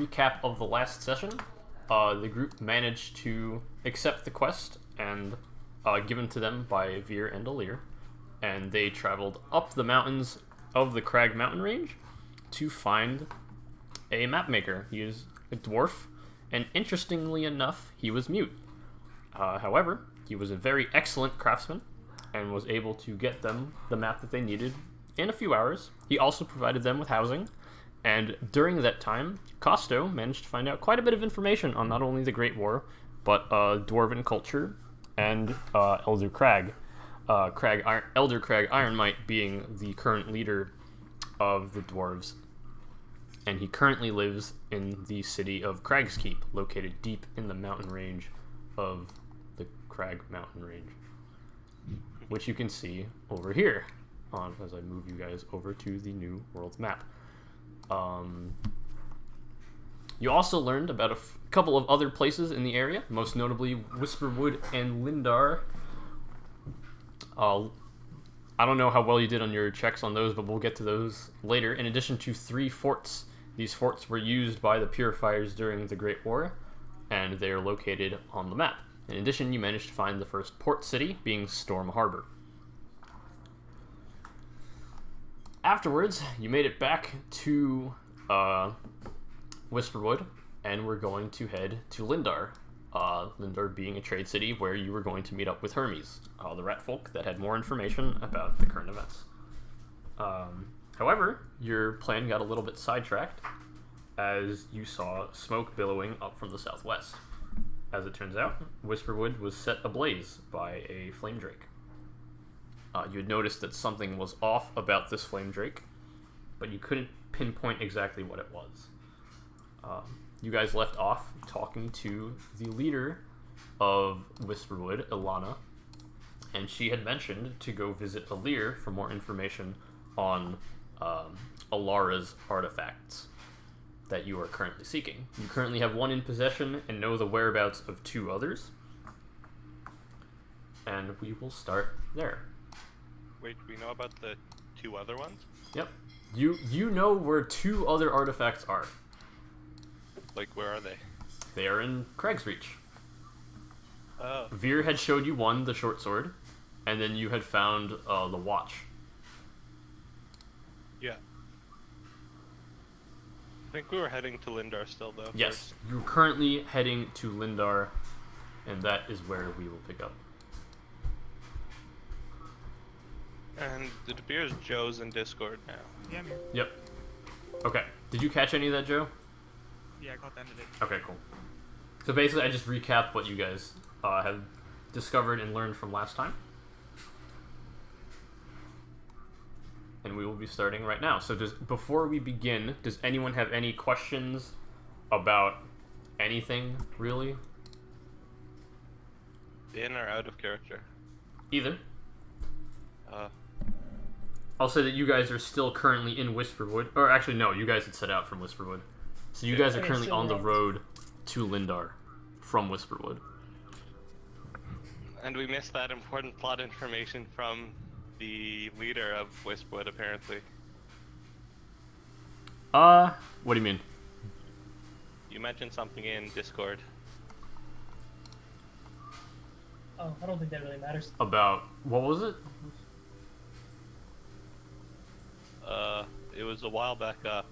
Recap of the last session, the group managed to accept the quest and given to them by Veer and Alir, and they traveled up the mountains of the Crag mountain range to find a mapmaker. He is a dwarf, and interestingly enough, he was mute. However, he was a very excellent craftsman and was able to get them the map that they needed in a few hours. He also provided them with housing, and during that time, Costo managed to find out quite a bit of information on not only the Great War, but Dwarven culture and Elder Crag. Elder Crag Ironmite being the current leader of the dwarves, and he currently lives in the city of Crag's Keep, located deep in the mountain range of the Crag mountain range, which you can see over here as I move you guys over to the new world map. You also learned about a couple of other places in the area, most notably Whisperwood and Lindar. I don't know how well you did on your checks on those, but we'll get to those later. In addition to 3 forts, these forts were used by the Purifiers during the Great War, and they are located on the map. In addition, you managed to find the first port city, being Storm Harbor. Afterwards, you made it back to Whisperwood, and we're going to head to Lindar. Lindar being a trade city where you were going to meet up with Hermes, the rat folk that had more information about the current events. However, your plan got a little bit sidetracked as you saw smoke billowing up from the southwest. As it turns out, Whisperwood was set ablaze by a flame drake. You had noticed that something was off about this flame drake, but you couldn't pinpoint exactly what it was. You guys left off talking to the leader of Whisperwood, Ilana, and she had mentioned to go visit Alir for more information on Alara's artifacts that you are currently seeking. You currently have 1 in possession and know the whereabouts of 2 others, and we will start there. Wait, do we know about the 2 other ones? Yep. You know where 2 other artifacts are. Like, where are they? They are in Crag's Reach. Oh. Veer had showed you one, the short sword, and then you had found the watch. Yeah. I think we were heading to Lindar still, though. Yes, First. you're currently heading to Lindar, and that is where we will pick up. And it appears Joe's in Discord now. Yeah, I'm here. Yep. Okay. Did you catch any of that, Joe? Yeah, I caught the end of it. Okay, cool. So basically, I just recapped what you guys have discovered and learned from last time. And we will be starting right now. So before we begin, does anyone have any questions about anything, really? In or out of character? Either. I'll say that you guys are still currently in Whisperwood. Or actually, no, you guys had set out from Whisperwood. So you guys are currently on the road to Lindar from Whisperwood. And we missed that important plot information from the leader of Whisperwood, apparently. What do you mean? You mentioned something in Discord. Oh, I don't think that really matters. About, what was it? It was a while back up.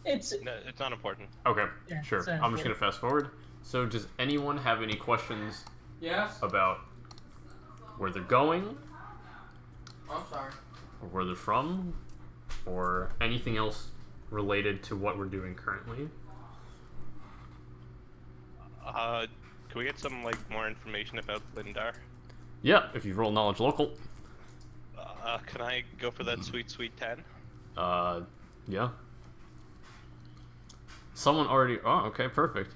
It's No, it's not important. Okay, Yeah, sure. it's, I'm just going to fast forward. So does anyone have any questions Yes? about where they're going, I'm sorry. or where they're from, or anything else related to what we're doing currently? Can we get some, more information about Lindar? Yeah, if you roll knowledge local. Can I go for that sweet 10? Yeah. Someone already... Oh, okay, perfect.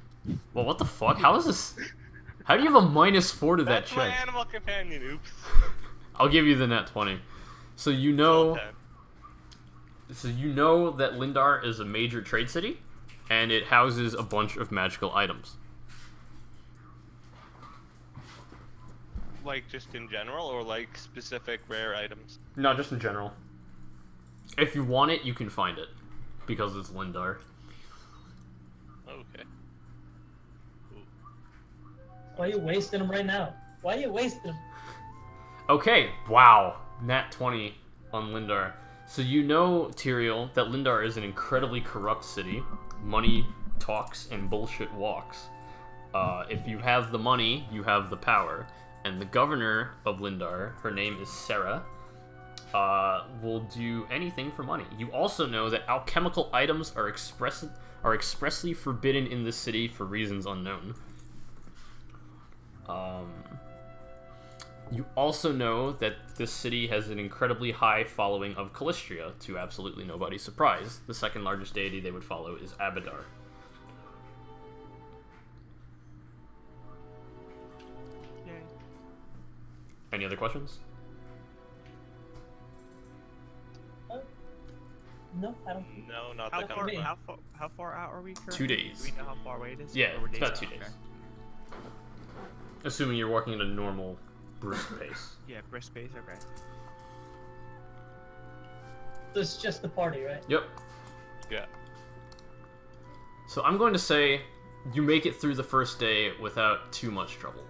Well, what the fuck? How is this... How do you have a -4 to that That's my check? animal companion, oops. I'll give you the nat 20. So you know... Okay. So you know that Lindar is a major trade city, and it houses a bunch of magical items. Just in general, or specific rare items? No, just in general. If you want it, you can find it. because it's Lindar. Okay. Why are you wasting them right now? Why are you wasting them? Okay, wow. Nat 20 on Lindar. So you know, Tyrael, that Lindar is an incredibly corrupt city. Money talks and bullshit walks. If you have the money, you have the power. And the governor of Lindar, her name is Sarah, will do anything for money. You also know that alchemical items are expressly forbidden in the city for reasons unknown. You also know that this city has an incredibly high following of Callistria, to absolutely nobody's surprise. The second largest deity they would follow is Abadar. Yay. Any other questions? No, I don't. No, not How that far, kind of stuff. how far out are we currently? 2 days. Do we know how far away it is? Yeah, Or we're it's about out? 2 days. Okay. Assuming you're walking at a normal, brisk pace. Yeah, brisk space, okay. So it's just the party, right? Yep. Yeah. So I'm going to say you make it through the first day without too much trouble.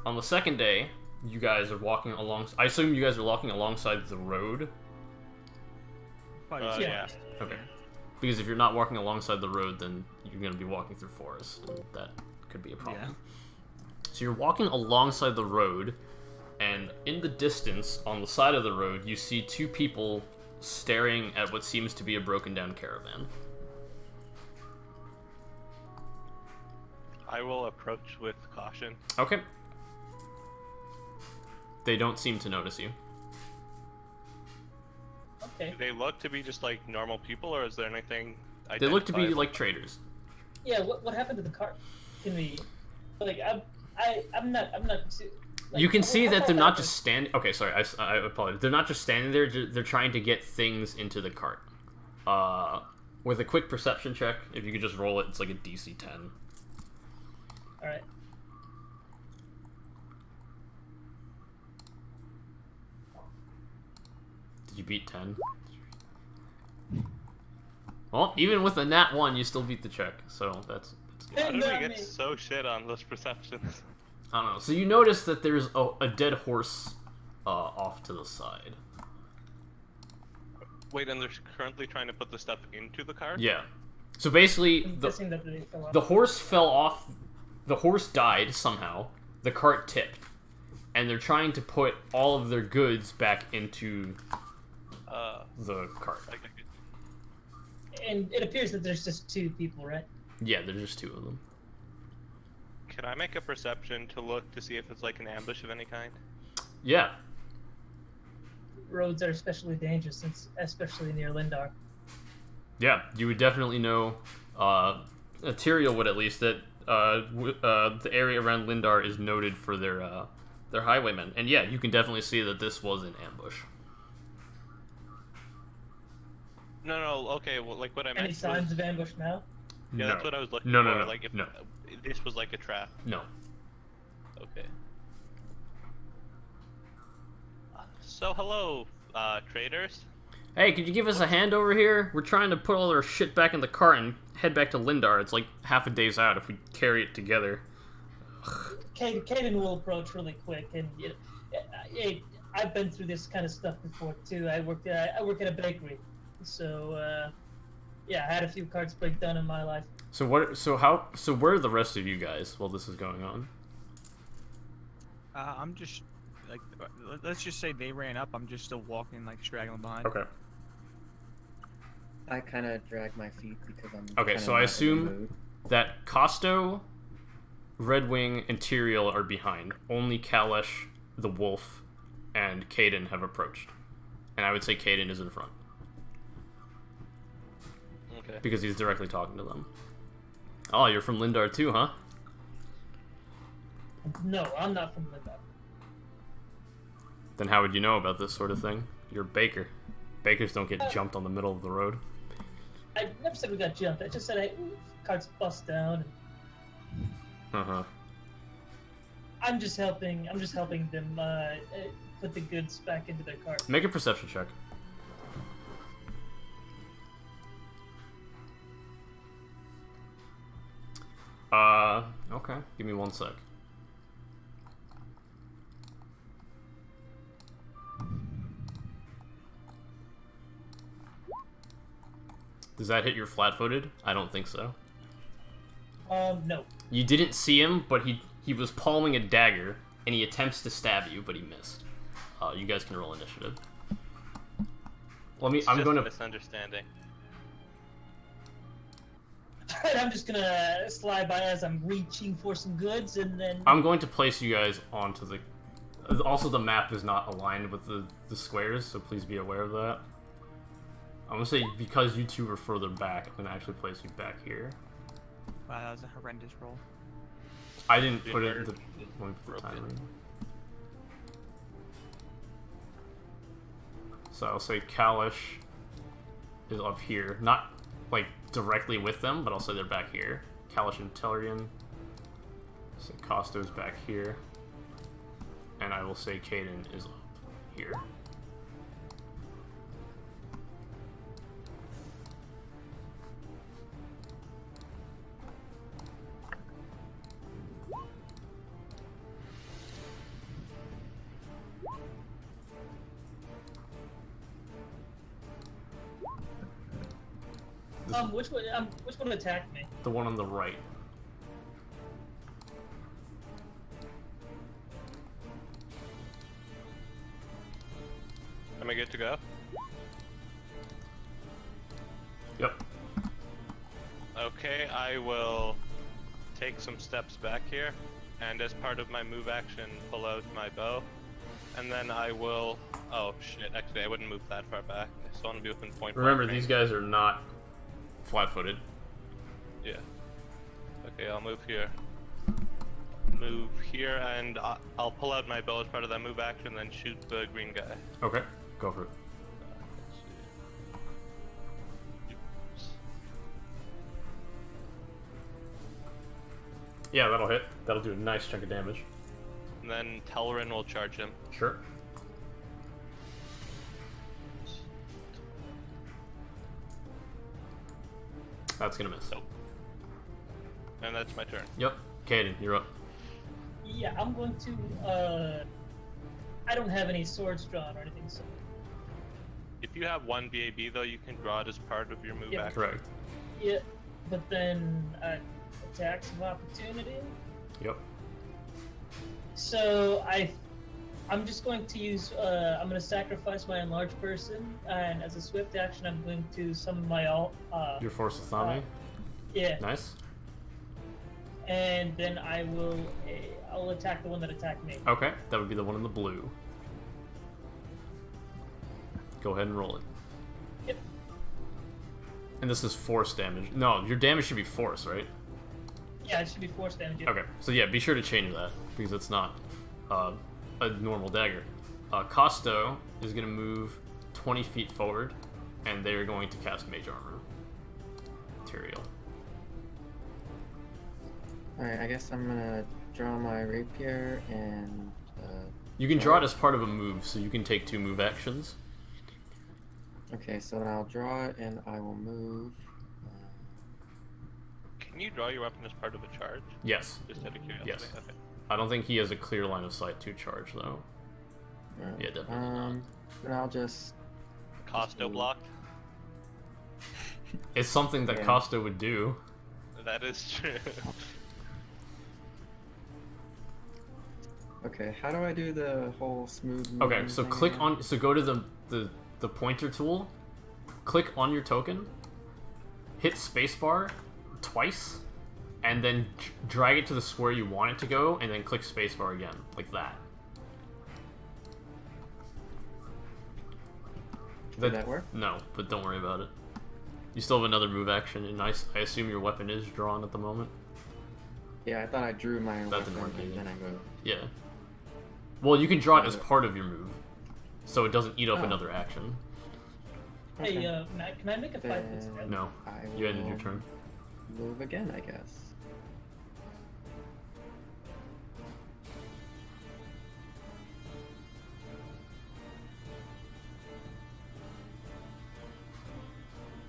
On the second day, you guys are walking along. I assume you guys are walking alongside the road. Probably Yeah. Okay. Because if you're not walking alongside the road, then you're going to be walking through forest, and that could be a problem. Yeah. So you're walking alongside the road, and in the distance, on the side of the road, you see two people staring at what seems to be a broken down caravan. I will approach with caution. Okay. They don't seem to notice you. Okay. Do they look to be just like normal people, or is there anything? They look to be identifiable? like traders. Yeah. What happened to the cart? Can we? Like I'm not. Like, You can see how that far they're back not is- just standing. Okay, sorry, I apologize. They're not just standing there. They're trying to get things into the cart. With a quick perception check, if you could just roll it, it's like a DC 10. All right. Did you beat 10? Well, even with a nat 1, you still beat the check, so that's good. How did Not we me. get so shit on those perceptions? I don't know. So you notice that there's a dead horse off to the side. Wait, and they're currently trying to put the stuff into the car? Yeah. So basically, I'm guessing that they fell off. the horse fell off. The horse died somehow. The cart tipped. And they're trying to put all of their goods back into the cart. And it appears that there's just two people, right? Yeah, there's just two of them. Can I make a perception to look to see if it's like an ambush of any kind? Yeah. Roads are especially dangerous, especially near Lindar. Yeah, you would definitely know, Tyrael would at least, that the area around Lindar is noted for their highwaymen. And yeah, you can definitely see that this was an ambush. No, okay, well, like what I meant Any signs was... of ambush now? Yeah, No. that's what I was looking No, for. no, no, Like, if no. this was like a trap. No. Okay. So, hello, traders. Hey, could you give us a hand over here? We're trying to put all our shit back in the cart and head back to Lindar. It's like half a day's out if we carry it together. Caden will approach really quick, and I've been through this kind of stuff before too. I work at a bakery, so yeah, I had a few carts break down in my life. So where are the rest of you guys while this is going on? I'm just like, let's just say they ran up. I'm just still walking, like straggling behind. Okay. I kind of drag my feet because I'm. Okay, kinda so not I in the assume mood. that Costo, Redwing, and Tyrael are behind. Only Kalesh, the wolf, and Caden have approached. And I would say Caden is in front. Okay. Because he's directly talking to them. Oh, you're from Lindar too, huh? No, I'm not from Lindar. Then how would you know about this sort of thing? You're a baker. Bakers don't get jumped on the middle of the road. I never said we got jumped. I just said carts bust down. Uh-huh. I'm just helping them put the goods back into their cart. Make a perception check. Okay. Give me 1 sec. Does that hit your flat-footed? I don't think so. No. You didn't see him, but he was palming a dagger, and he attempts to stab you, but he missed. You guys can roll initiative. It's I'm just going a to... misunderstanding. I'm just gonna slide by as I'm reaching for some goods, and then... I'm going to place you guys onto the... Also, the map is not aligned with the squares, so please be aware of that. I'm going to say, because you two are further back, I'm going to actually place you back here. Wow, that was a horrendous roll. I didn't put it in the... Let me put the timer in. So I'll say Kalish is up here. Not, like, directly with them, but I'll say they're back here. Kalish and Telrian. So Costo's back here. And I will say Caden is up here. Which one attacked me? The one on the right. Am I good to go? Yep. Okay, I will take some steps back here, and as part of my move action, pull out my bow, and then I will... Oh shit, actually I wouldn't move that far back. I still want to be within point. Remember, these guys are not flat-footed. Yeah. Okay, I'll move here. Move here, and I'll pull out my bow as part of that move action, then shoot the green guy. Okay, go for it. Let's see. Oops. Yeah, that'll hit. That'll do a nice chunk of damage. And then Telrin will charge him. Sure. That's gonna miss. Nope. And that's my turn. Yep. Caden, you're up. Yeah, I'm going to, I don't have any swords drawn or anything, so... If you have one BAB though, you can draw it as part of your move Yeah. action. Correct. Yeah, but then, attacks of opportunity? Yep. So, I'm just going to use, I'm going to sacrifice my enlarged person, and as a swift action, I'm going to summon my Your Force of Thami. yeah, Nice. and then I'll attack the one that attacked me. Okay, that would be the one in the blue. Go ahead and roll it. Yep. And this is force damage. No, your damage should be force, right? Yeah, it should be force damage. Yeah. Okay, so yeah, be sure to change that, because it's not a normal dagger. Costo is going to move 20 feet forward, and they're going to cast Mage Armor. Material. Alright, I guess I'm gonna draw my rapier and You can draw it as part of a move, so you can take 2 move actions. okay, so then I'll draw it and I will move. Can you draw your weapon as part of a charge? Yes. Just out of curiosity. Yes. Okay. I don't think he has a clear line of sight to charge, though. Alright, Yeah, definitely not. Then I'll just Costo blocked? It's something that Yeah. Costo would do. That is true. okay. How do I do the whole smooth? Okay, moving so thing click again? on. So go to the pointer tool. Click on your token. Hit spacebar twice, and then drag it to the square you want it to go, and then click spacebar again, like that. Did that work? No, but don't worry about it. You still have another move action, and I assume your weapon is drawn at the moment. Yeah, I thought I drew my That weapon didn't work and either. then I moved. Yeah. Well, you can draw it as part of your move, so it doesn't eat up Oh. another action. Hey, Okay. Matt, can I make a 5-foot step? Then No, I you ended your will turn. Move again, I guess.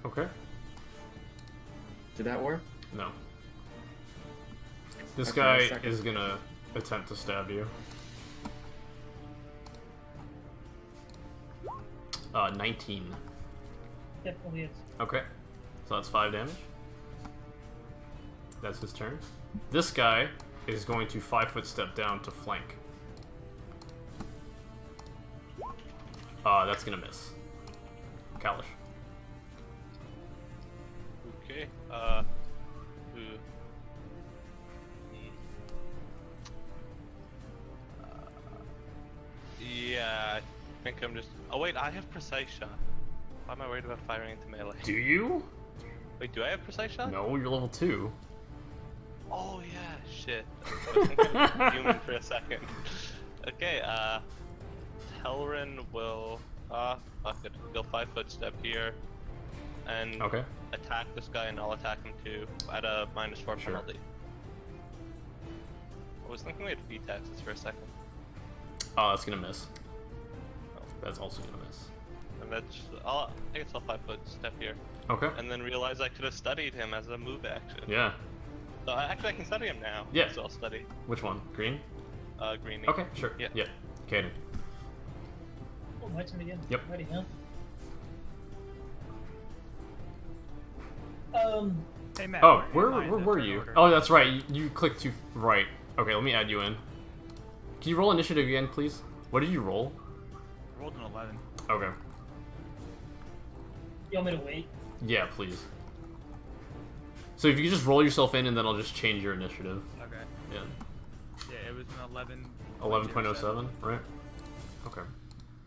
Okay. Did that work? No. This Okay, guy second. is gonna attempt to stab you. 19. Definitely is. Okay. So that's 5 damage. That's his turn. This guy is going to 5-foot step down to flank. That's gonna miss. Kalish. Okay. Ooh. Yeah, I think I'm just. Oh wait, I have precise shot. Why am I worried about firing into melee? Do you? Wait, do I have precise shot? No, you're level 2. Oh yeah, shit. I was thinking I was human for a second. Okay, Telrin will fuck it. Go 5-foot step here and Okay. attack this guy, and I'll attack him too at a -4 Sure. penalty. I was thinking we had feet taxes for a second. Oh, that's gonna miss. That's also gonna miss. And that's I guess I'll 5-foot step here. Okay. And then realize I could have studied him as a move action. Yeah. So actually I can study him now. Yeah. So I'll study. Which one? Green? Greeny. Okay, sure. Yeah. Yeah. Kaden. Oh, my turn again. Yep. Ready, huh? Hey Matt. Oh, where where am I in the were turn you? order? Oh, that's right. You clicked to right. Okay, let me add you in. Can you roll initiative again, please? What did you roll? I rolled an 11. Okay. You want me to wait? Yeah, please. So if you could just roll yourself in, and then I'll just change your initiative. Okay. Yeah. Yeah, it was an 11. 11.07, right? Okay.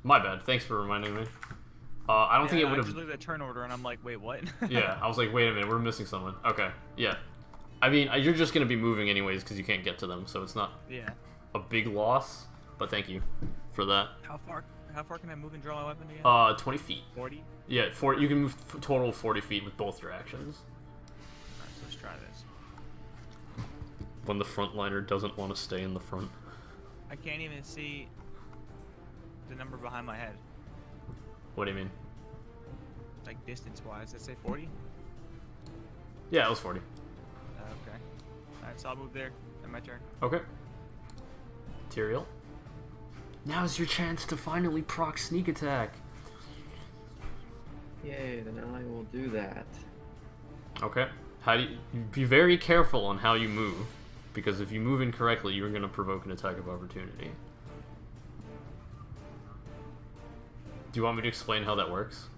My bad. Thanks for reminding me. I don't think it would I just have. looked at the turn order and I'm like, wait, what? Yeah, I was like, wait a minute, we're missing someone. Okay, yeah. I mean, you're just gonna be moving anyways because you can't get to them, so it's not Yeah. a big loss. But thank you for that. How far can I move and draw my weapon again? 20 feet. 40? Yeah, you can move total 40 feet with both your actions. Alright, so let's try this. When the frontliner doesn't want to stay in the front. I can't even see the number behind my head. What do you mean? Like distance-wise, let's say 40? Yeah, it was 40. Okay. Alright, so I'll move there. End my turn. Okay. Tyrael. Now's your chance to finally proc sneak attack. Yay, then I will do that. Okay. How do you be very careful on how you move, because if you move incorrectly, you're going to provoke an attack of opportunity. Do you want me to explain how that works?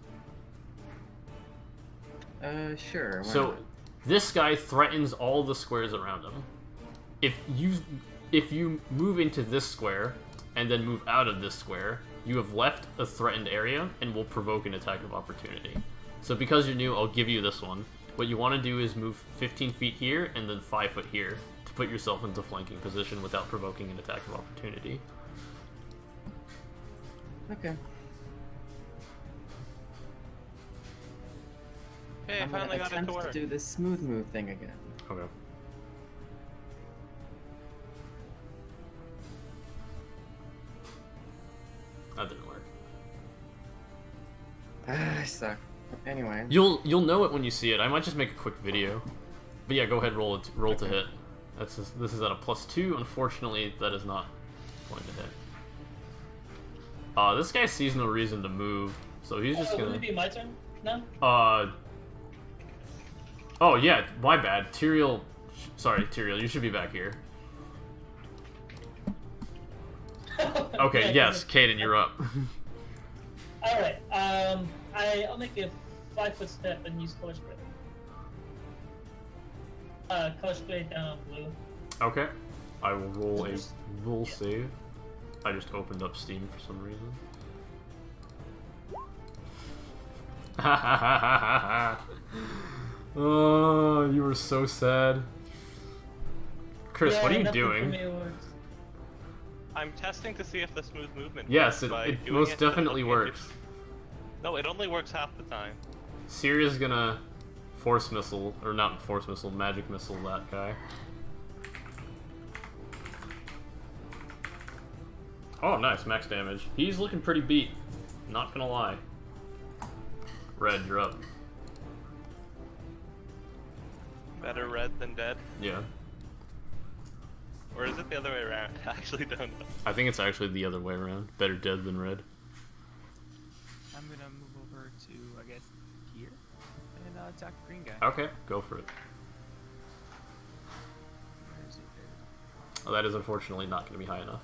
Sure. Why So, not? this guy threatens all the squares around him. If you move into this square and then move out of this square, you have left a threatened area and will provoke an attack of opportunity. So because you're new, I'll give you this one. What you want to do is move 15 feet here and then 5 foot here to put yourself into flanking position without provoking an attack of opportunity. Okay. Hey, I I'm gonna finally got it to attempt work. to do this smooth move thing again. Okay. That didn't work. I suck. Anyway. You'll know it when you see it. I might just make a quick video. But yeah, go ahead, roll to hit. This is at a +2. Unfortunately, that is not going to hit. This guy sees no reason to move, so he's just Would gonna. it be my turn now? Oh yeah, my bad. Tyrael. Sorry, Tyrael. You should be back here. Okay. Yes, Kaden, you're up. All right. I'll make a 5-foot step and use color spray. Color spray down on blue. Okay. I will roll a Just- rule yeah. save. I just opened up Steam for some reason. Oh, you were so sad. Chris, Yeah, what are you nothing for doing? me works. I'm testing to see if the smooth movement Yes, works by it doing most it, but definitely looking at works. No, it only works half the time. Syria's gonna force missile, or not force missile, magic missile that guy. Oh, nice, max damage. He's looking pretty beat, not gonna lie. Red, you're up. Better red than dead. Yeah. Or is it the other way around? I actually don't know. I think it's actually the other way around. Better dead than red. I'm gonna move over to, I guess, here and attack the green guy. Okay, go for it. Where is it? There. Oh, that is unfortunately not going to be high enough.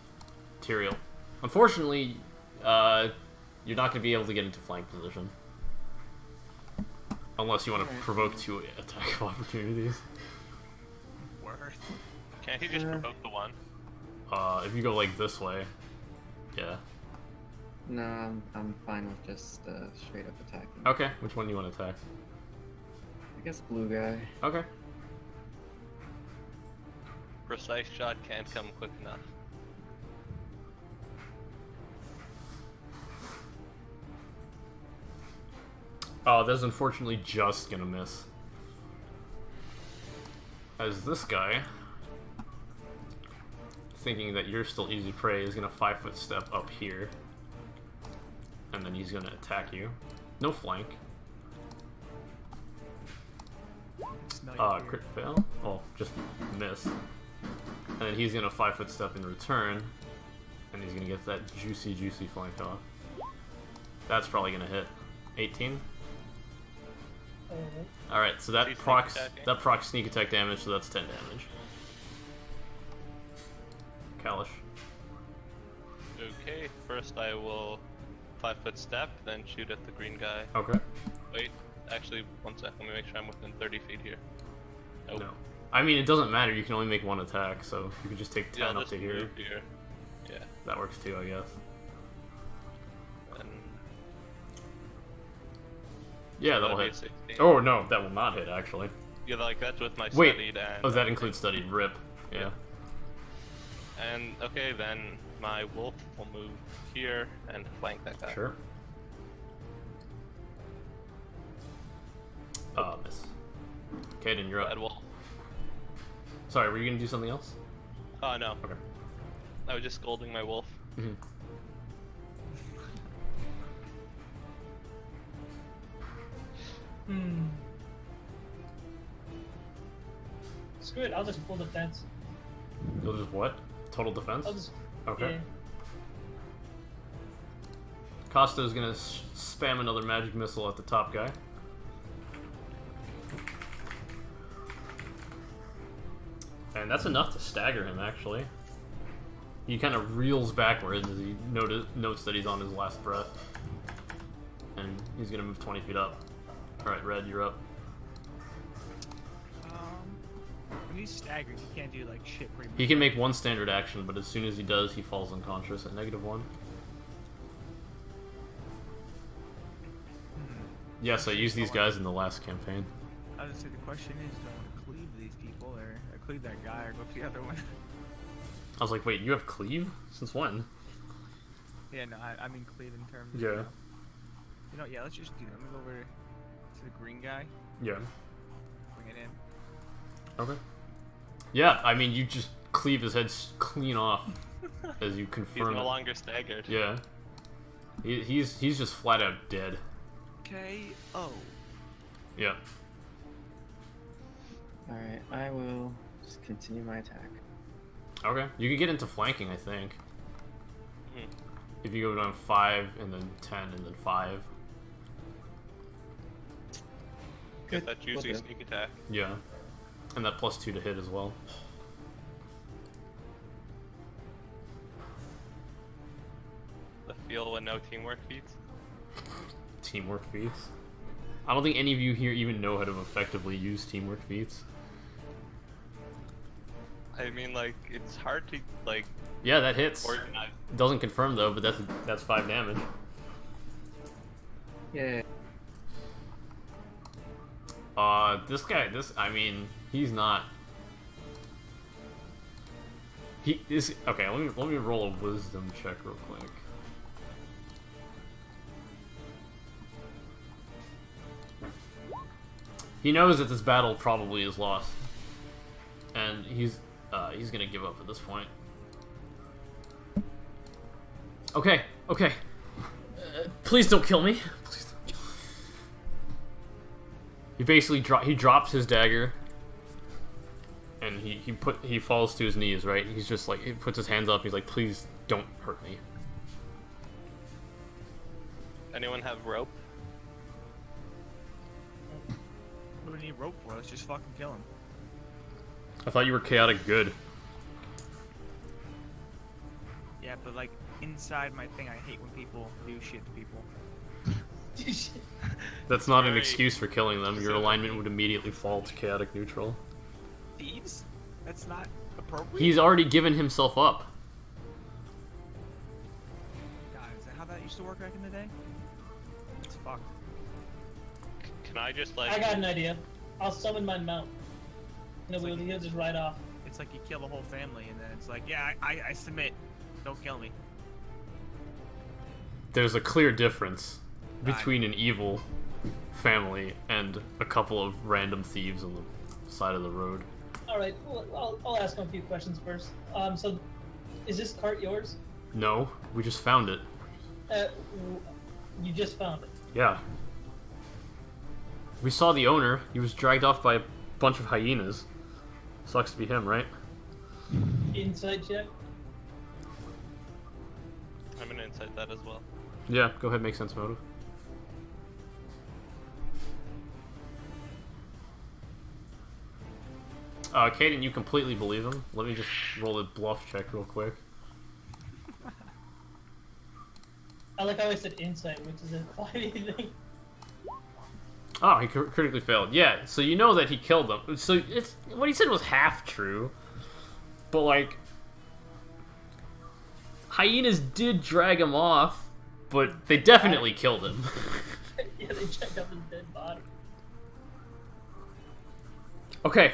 Tyrael. Unfortunately, you're not going to be able to get into flank position. Unless you want to Alright. provoke 2 attack opportunities. Worth. Can't he just provoke the one? If you go like this way, yeah. No, I'm fine with just straight up attacking. Okay, which one do you want to attack? I guess blue guy. Okay. Precise shot can't come quick enough. Oh, that's unfortunately just gonna miss. As this guy, thinking that you're still easy prey, is gonna 5-foot step up here. And then he's gonna attack you. No flank. Smell your beer. Crit fail? Well, just miss. And then he's gonna 5-foot step in return. And he's gonna get that juicy, juicy flank off. That's probably gonna hit. 18? Alright, so that Sneak procs attack, sneak attack damage, so that's 10 damage. Kalish. Okay, first I will 5-foot step, then shoot at the green guy. Okay. Wait, actually, 1 sec. Let me make sure I'm within 30 feet here. Nope. No. I mean, it doesn't matter, you can only make 1 attack, so you can just take 10 Yeah, I'll up just to here. move here. Yeah, That works too, I guess. and Yeah, that'll be a hit. 16. Oh, no, that will not hit, actually. Yeah, like that's with my Wait. studied and. Oh, that includes studied. Rip. Yeah. And okay, then my wolf will move here and flank that guy. Sure. Miss. Kaden, you're Bad up. wolf. Sorry, were you gonna do something else? Oh no, Okay. I was just scolding my wolf. Mhm. Hmm. Screw it, I'll just full defense. You'll just what? Total defense? I'll just. Okay. Yeah. Costa's gonna spam another magic missile at the top guy. And that's enough to stagger him, actually. He kind of reels backwards as he notes that he's on his last breath. And he's gonna move 20 feet up. Alright, Red, you're up. When he's staggered, he can't do like shit pretty much. He can make 1 standard action, but as soon as he does, he falls unconscious at -1. Yes, I used these guys in the last campaign. I would say the question is, do I want to cleave these people or cleave that guy or go for the other one? I was like, wait, you have cleave? Since when? Yeah, no, I mean cleave in terms. Yeah. You know, yeah, let's just do that. I'm gonna go over to the green guy, Yeah. bring it in. Okay. Yeah, I mean, you just cleave his head clean off as you He's confirm no it. longer staggered. Yeah. He's just flat out dead. K.O. Yeah. Alright, I will just continue my attack. Okay. You can get into flanking, I think. Hmm. If you go down 5 and then 10 and then 5. Get that juicy will do. sneak attack. Yeah. And that +2 to hit as well. The feel when no teamwork feats. Teamwork feats. I don't think any of you here even know how to effectively use teamwork feats. I mean, like, it's hard to, like, Yeah, that hits. organize. Doesn't confirm though, but that's 5 damage. Yeah. This guy, I mean, he's not. He is okay. Let me roll a wisdom check real quick. He knows that this battle probably is lost, and he's gonna give up at this point. Okay, okay. Please don't kill me. Please don't kill me. He basically drops his dagger, and he falls to his knees, right? He's just like, he puts his hands up, he's like, please don't hurt me. Anyone have rope? What do we need rope for? Let's just fucking kill him. I thought you were chaotic good. Yeah, but like inside my thing, I hate when people do shit to people. That's not an Very excuse for killing them. Your specific. alignment would immediately fall to chaotic neutral. Thieves? That's not appropriate. He's already given himself up. God, is that how that used to work back in the day? It's fucked. Can I just like? I got an idea. I'll summon my mount. No, he'll just ride off. It's like you kill the whole family, and then it's like, yeah, I submit. Don't kill me. There's a clear difference between an evil family and a couple of random thieves on the side of the road. All right, well, I'll ask him a few questions first. So, is this cart yours? No, we just found it. You just found it. Yeah. We saw the owner. He was dragged off by a bunch of hyenas. Sucks to be him, right? Inside check. I'm gonna insight that as well. Yeah, go ahead, make sense motive. Caden, you completely believe him. Let me just roll a bluff check real quick. I like how I said insight, which is a 5 anything. Oh, he critically failed. Yeah, so you know that he killed them. So it's what he said was half true, but like hyenas did drag him off, but they definitely killed him. Yeah, they checked up his dead body. Okay.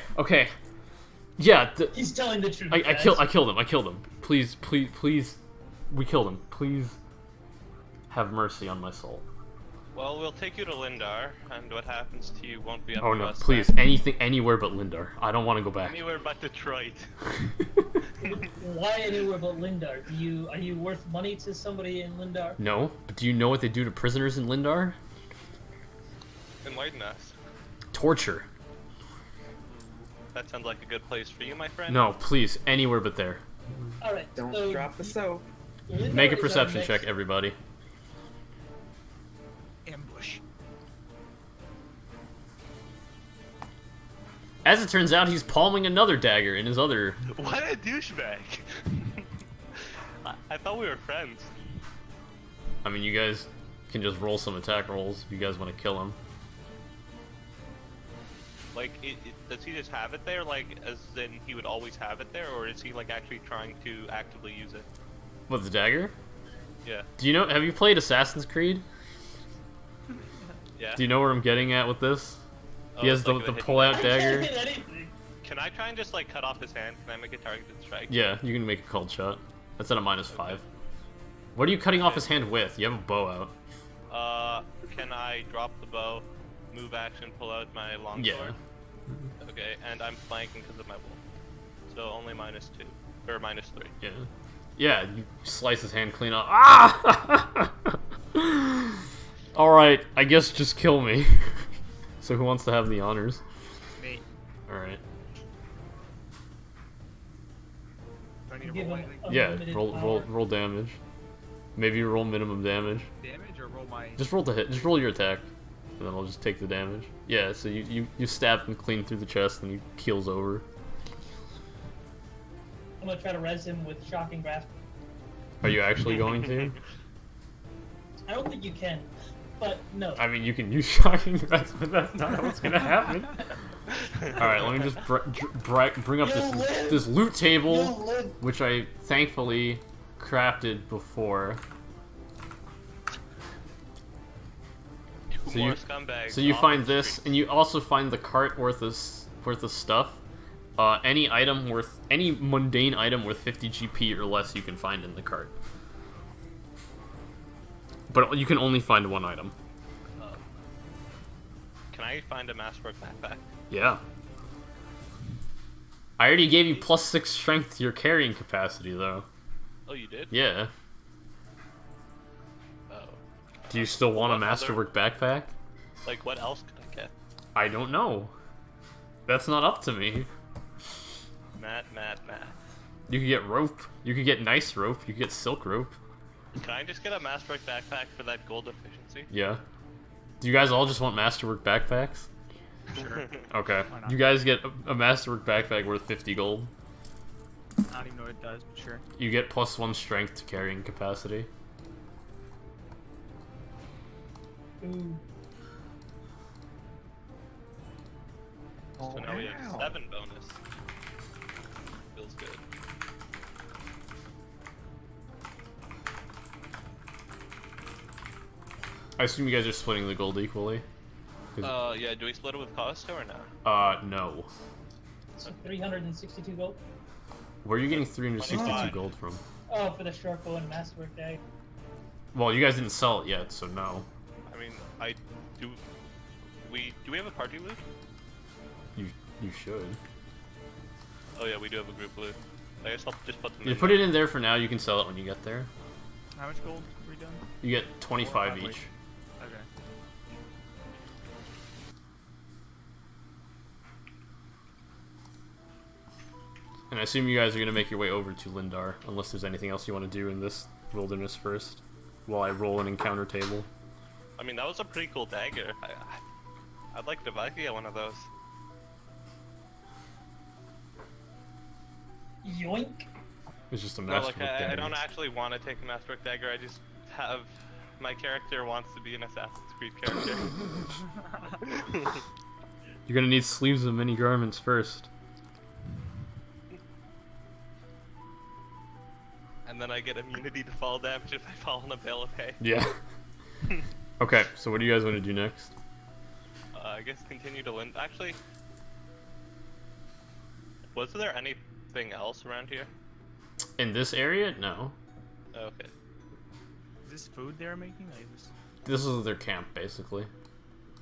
Yeah, He's telling the truth. I guys. killed him. Please, we killed him. Please have mercy on my soul. Well, we'll take you to Lindar, and what happens to you won't be up Oh to no, us. please, then. anything, anywhere but Lindar. I don't want to go back. Anywhere but Detroit. Why anywhere but Lindar? Are you worth money to somebody in Lindar? No, but do you know what they do to prisoners in Lindar? Enlighten us. Torture. That sounds like a good place for you, my friend. No, please, anywhere but there. All right. Don't so drop the soap. Lindar Make a is our perception next- check, everybody. Ambush. As it turns out, he's palming another dagger in his other... What a douchebag! I thought we were friends. I mean, you guys can just roll some attack rolls if you guys want to kill him. Like, does he just have it there, like, as in he would always have it there, or is he, like, actually trying to actively use it? What, the dagger? Yeah. Do you know, have you played Assassin's Creed? Yeah. Do you know where I'm getting at with this? Oh, He has it's the like a hit- pull-out I dagger. can't hit anything. Can I try and just, like, cut off his hand? Can I make a targeted strike? Yeah, you can make a cold shot. That's at a -5. What are you cutting off his hand with? You have a bow out. Can I drop the bow, move action, pull out my longsword? Yeah. Okay, and I'm flanking because of my wolf. So only -2. Or -3. Yeah. Yeah, you slice his hand clean off. Ah! Alright, I guess just kill me. So who wants to have the honors? Me. Alright. Do I need to Give roll him anything? a Yeah, limited roll power. damage. Maybe roll minimum damage. Damage or roll my... Just roll the hit. Just roll your attack, and then I'll just take the damage. Yeah. So you stab him clean through the chest, and he keels over. I'm gonna try to res him with shocking grasp. Are you actually going to? I don't think you can, but no. I mean, you can use shocking grasp, but that's not what's gonna happen. All right, let me just bring up You'll live. this loot table, You'll live. which I thankfully crafted before. Two more scumbags. So you off find the this, streets. and you also find the cart worth of stuff. Any mundane item worth 50 GP or less you can find in the cart. But you can only find one item. Can I find a masterwork backpack? Yeah. I already gave you +6 strength to your carrying capacity, though. Oh, you did? Yeah. Oh. Do you still want a What other- masterwork backpack? Like, what else could I get? I don't know. That's not up to me. Matt. You could get rope. You could get nice rope. You could get silk rope. Can I just get a Masterwork backpack for that gold efficiency? Yeah. Do you guys all just want Masterwork backpacks? Sure. Okay. Why not? You guys get a Masterwork backpack worth 50 gold. I don't even know what it does, but sure. You get +1 strength to carrying capacity. Ooh. So now we have 7 bonus. Feels good. I assume you guys are splitting the gold equally. Yeah, do we split it with Costo or no? No. So 362 gold. Where are you getting 362 25. gold from? Oh, for the short bow and masterwork day. Well, you guys didn't sell it yet, so no. I mean, do we have a party loot? You should. Oh yeah, we do have a group loot. I guess I'll just put them You in put there. it in there for now. You can sell it when you get there. How much gold have we done? You get 25 Wait. each. Okay. And I assume you guys are gonna make your way over to Lindar, unless there's anything else you want to do in this wilderness first, while I roll an encounter table. I mean, that was a pretty cool dagger. I'd like to get one of those. Yoink. It's just a No, masterwork like I dagger. don't actually want to take a Masterwork dagger. I just have my character wants to be an Assassin's Creed character. You're gonna need sleeves of many garments first. And then I get immunity to fall damage if I fall in a bale of hay. Yeah. Okay, so what do you guys want to do next? I guess continue to Lind. Actually, was there anything else around here? In this area? No. Oh, okay. Is this food they're making? Like this... This is their camp, basically.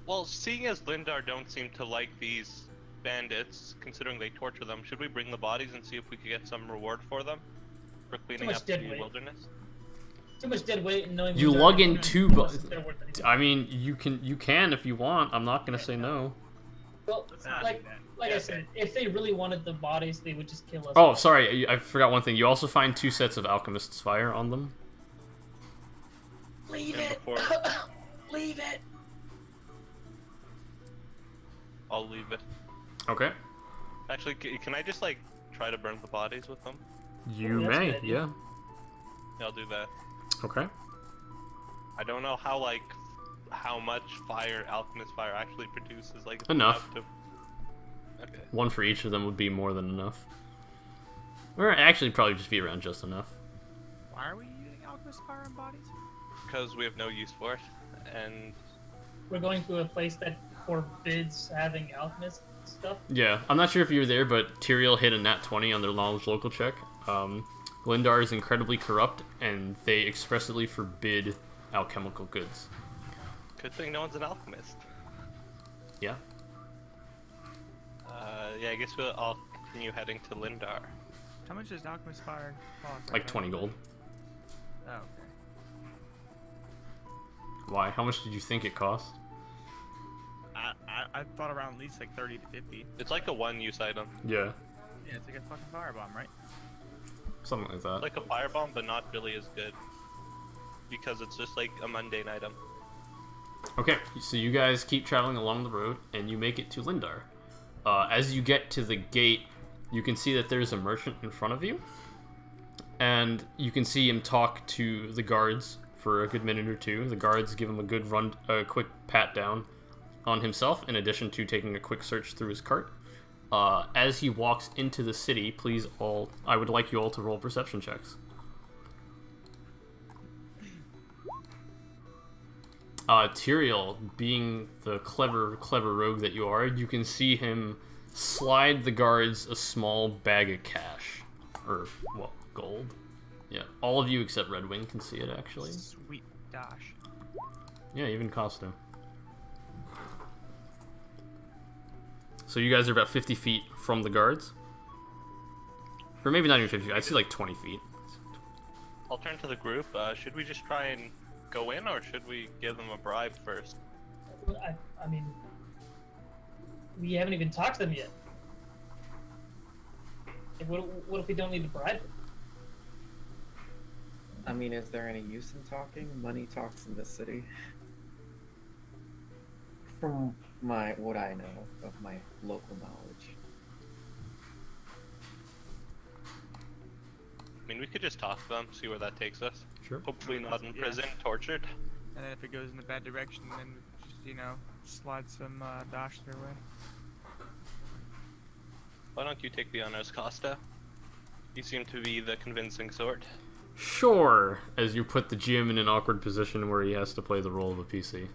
Well, seeing as Lindar don't seem to like these bandits, considering they torture them, should we bring the bodies and see if we could get some reward for them? For cleaning much up the dead weight. wilderness? Too much dead weight and knowing You these lug are- in 2 unless bo- they're worth anything. I mean, you can if you want. I'm not gonna say no. Well, Let's not like, do that. like I said, if they really wanted the bodies, they would just kill us. Oh, sorry, I forgot one thing. You also find 2 sets of Alchemist's Fire on them. Leave And it. before- Leave it. I'll leave it. Okay. Actually, can I just, like, try to burn the bodies with them? You that's a may, good idea. yeah. Yeah, I'll do that. Okay. I don't know how, like, how much fire Alchemist Fire actually produces, like... Enough. Okay. 1 for each of them would be more than enough. Or actually, probably just be around just enough. Why are we using alchemist fire on bodies? Because we have no use for it, and... We're going to a place that forbids having alchemist stuff. Yeah, I'm not sure if you were there, but Tyrael hit a nat 20 on their knowledge local check. Lindar is incredibly corrupt, and they expressly forbid alchemical goods. Good thing no one's an alchemist. Yeah. Yeah, I guess I'll continue heading to Lindar. How much does alchemist fire cost? Like 20 gold. Oh, okay. Why? How much did you think it cost? I thought around at least like 30 to 50. It's like a one-use item. Yeah. Yeah, it's like a fucking firebomb, right? Something like that. Like a firebomb, but not really as good. Because it's just like a mundane item. Okay, so you guys keep traveling along the road, and you make it to Lindar. As you get to the gate, you can see that there's a merchant in front of you, and you can see him talk to the guards for a good minute or two. The guards give him a quick pat down on himself, in addition to taking a quick search through his cart. As he walks into the city, I would like you all to roll perception checks. Tyrael, being the clever rogue that you are, you can see him slide the guards a small bag of cash. Or, well, gold. Yeah, all of you except Redwing can see it, actually. Sweet dash. Yeah, even Costa. So you guys are about 50 feet from the guards? Or maybe not even 50 feet, I'd say like 20 feet. I'll turn to the group. Should we just try and go in, or should we give them a bribe first? I mean, we haven't even talked to them yet. what if we don't need to bribe him? I mean, is there any use in talking? Money talks in this city. From what I know of my local knowledge. I mean, we could just talk to them, see where that takes us. Sure. Hopefully not in Yeah. prison, tortured. And then if it goes in the bad direction, then just, slide some dosh their way. Why don't you take the honors, Costa? You seem to be the convincing sort. Sure. As you put the GM in an awkward position where he has to play the role of a PC.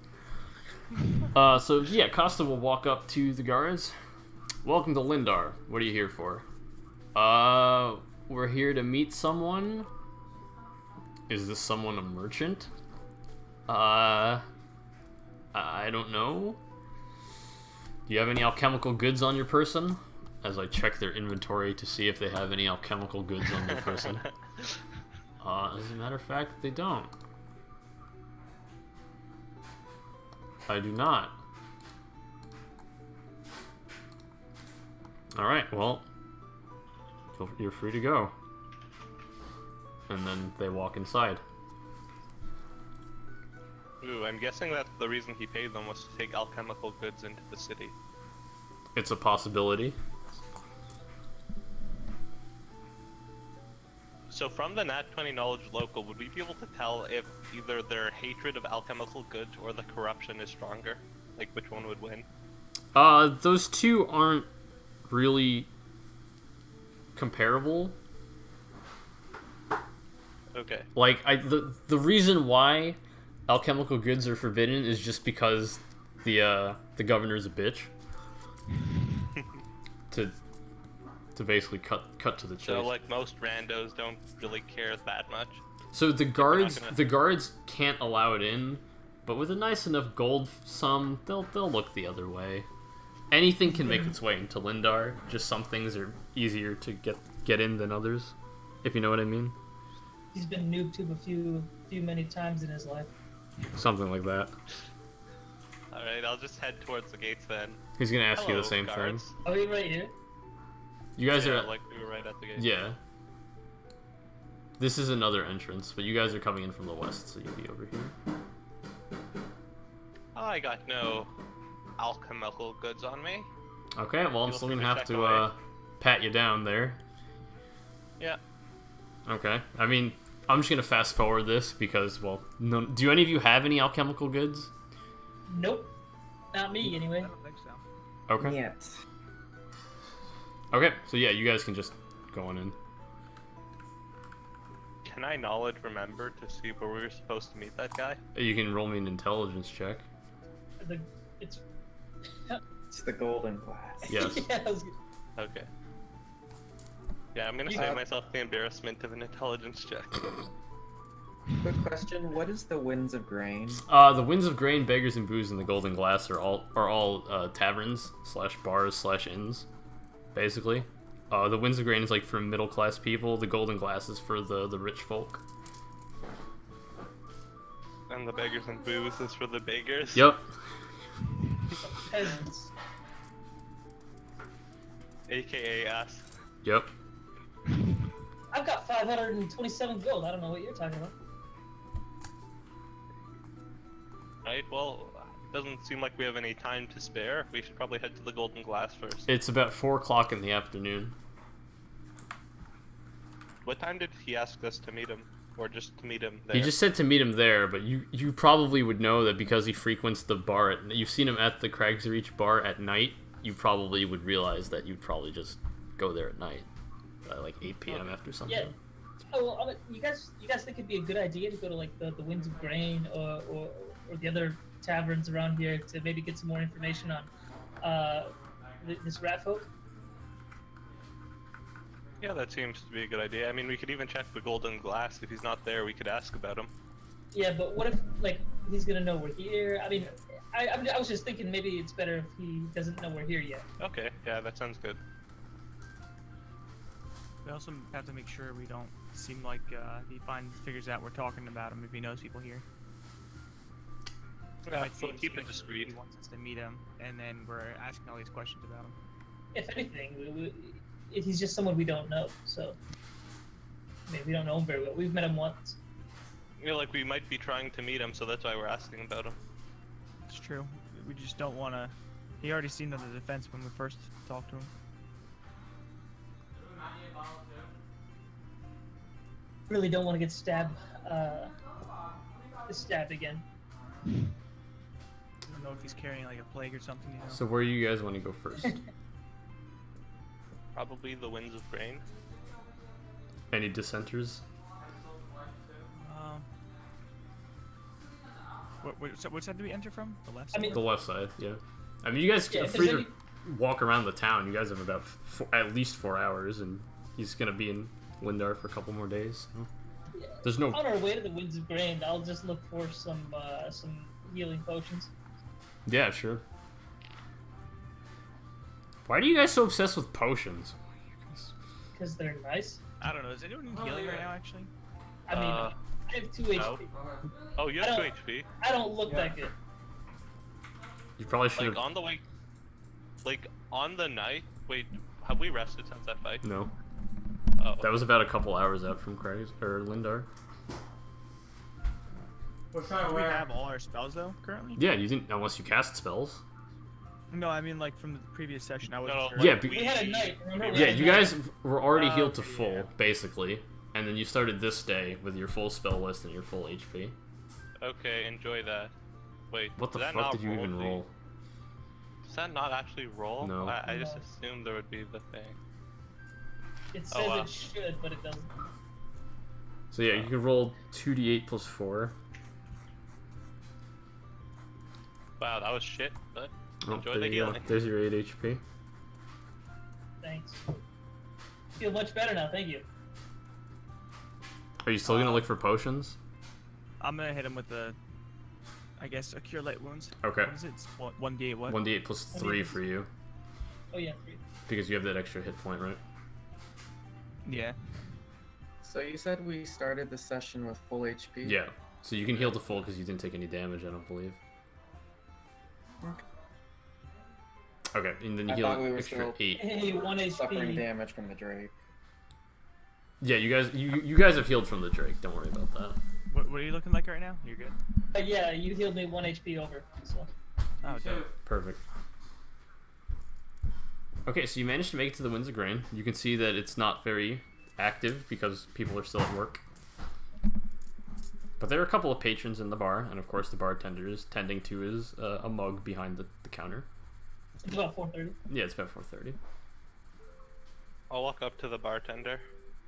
So yeah, Costa will walk up to the guards. Welcome to Lindar. What are you here for? We're here to meet someone. Is this someone a merchant? I don't know. Do you have any alchemical goods on your person? As I check their inventory to see if they have any alchemical goods on their person. As a matter of fact, they don't. I do not. Alright, well, you're free to go. And then they walk inside. Ooh, I'm guessing that the reason he paid them was to take alchemical goods into the city. It's a possibility. So from the Nat 20 knowledge local, would we be able to tell if either their hatred of alchemical goods or the corruption is stronger? Like, which one would win? Those two aren't really comparable. Okay. Like, the reason why alchemical goods are forbidden is just because the governor's a bitch. to basically cut to the chase. So, like, most randos don't really care that much. So the guards can't allow it in, but with a nice enough gold sum, they'll look the other way. Anything can make its way into Lindar. Just some things are easier to get in than others, if you know what I mean. He's been noob tube a few many times in his life. Something like that. Alright, I'll just head towards the gates then. He's gonna ask you Hello, the same guards. thing. Are we right here? You guys Yeah, are like, we were right at the gate. yeah. This is another entrance, but you guys are coming in from the west, so you'll be over here. I got no alchemical goods on me. Okay, well I'm Feel still free gonna to have check to away. pat you down there. Yeah. Okay. I mean, I'm just gonna fast forward this because, well, no. Do any of you have any alchemical goods? Nope. Not me, I anyway. don't think so. Okay. Yet. Okay. So yeah, you guys can just go on in. Can I knowledge remember to see where we were supposed to meet that guy? You can roll me an intelligence check. It's It's the golden glass. Yes. yeah, I was- Okay. Yeah, I'm gonna You- save myself the embarrassment of an intelligence check. Quick question: what is the Winds of Grain? The Winds of Grain, Beggars and Booze, and the Golden Glass are all taverns / bars / inns, basically. The Winds of Grain is like for middle class people. The Golden Glass is for the rich folk. And the beggars and booze is for the beggars. Yep. peasants. AKA us. Yep. I've got 527 gold. I don't know what you're talking about. Right, well, it doesn't seem like we have any time to spare. We should probably head to the Golden Glass first. It's about 4 o'clock in the afternoon. What time did he ask us to meet him? Or just to meet him there? He just said to meet him there, but you probably would know that because he frequents the bar. You've seen him at the Crags Reach bar at night. You probably would realize that you'd probably just go there at night, like 8 p.m. after something. Yeah. Oh, well, you guys think it'd be a good idea to go to like the Winds of Grain or the other taverns around here to maybe get some more information on this rat folk? Yeah, that seems to be a good idea. I mean, we could even check the Golden Glass. If he's not there, we could ask about him. Yeah, but what if like he's gonna know we're here? I mean, I was just thinking maybe it's better if he doesn't know we're here yet. Okay, yeah, that sounds good. We also have to make sure we don't seem like he figures out we're talking about him if he knows people here. Yeah, Might so seem keep it like discreet. He wants us to meet him, and then we're asking all these questions about him. If anything, he's just someone we don't know. So, I mean, we don't know him very well. We've met him once. I feel like we might be trying to meet him, so that's why we're asking about him. It's true. We just don't want to. He already seemed on the defense when we first talked to him. Really don't want to get stabbed again. I don't know if he's carrying like a plague or something. You know? So where do you guys want to go first? Probably the Winds of Grain. Any dissenters? Which side do we enter from? The left I side? mean, The left side, yeah. I mean, you guys Yeah, are if free there's to walk around the town. You guys have about at least 4 hours, and he's gonna be in Lindar for a couple more days. So. yeah, There's no. on our way to the Winds of Grain, I'll just look for some healing potions. Yeah, sure. Why are you guys so obsessed with potions? Because they're nice. I don't know. Is anyone in healing right now, actually? I mean, I have 2 HP. no. Oh, you I have 2 don't- HP. I don't look that good. You probably should Like have. on the way, like on the night. Wait, have we rested since that fight? No, Oh, that was about a couple hours out from Craig's or Lindar. What should I Do we wear? have all our spells though currently? Yeah, you didn't unless you cast spells. No, I mean like from the previous session. I wasn't no, sure. Yeah, We had a night. Remember? We Yeah, had a you night. guys were already healed to okay, full, yeah. basically, and then you started this day with your full spell list and your full HP. okay, enjoy that. Wait, What the did that fuck not did you even the- roll? Does that not actually roll? No. I just No. assumed there would be the thing. It says Oh, wow. it should, but it doesn't. So yeah, you can roll 2d8 plus 4. Wow, that was shit, but Oh, enjoy there the you go. healing. There's your 8 HP. Thanks. Feel much better now. Thank you. Are you still gonna look for potions? I'm gonna hit him with the, I guess, a cure light wounds. Okay. What is it? It's 1d8 what? 1d8 plus 3 for you, Oh yeah. 3. because you have that extra hit point, right? Yeah. So you said we started the session with full HP? Yeah. So you can heal to full because you didn't take any damage, I don't believe. Okay, and then you I heal thought we an were extra still 8. Hey, 1 Suffering HP. damage from the Drake. Yeah, you guys have healed from the Drake. Don't worry about that. What are you looking like right now? You're good. Yeah, you healed me 1 HP over. So. Oh, dope. Perfect. Okay, so you managed to make it to the Winds of Grain. You can see that it's not very active because people are still at work. But there are a couple of patrons in the bar, and of course the bartender is tending to his a mug behind the counter. It's about 4:30. Yeah, it's about 4:30. I'll walk up to the bartender.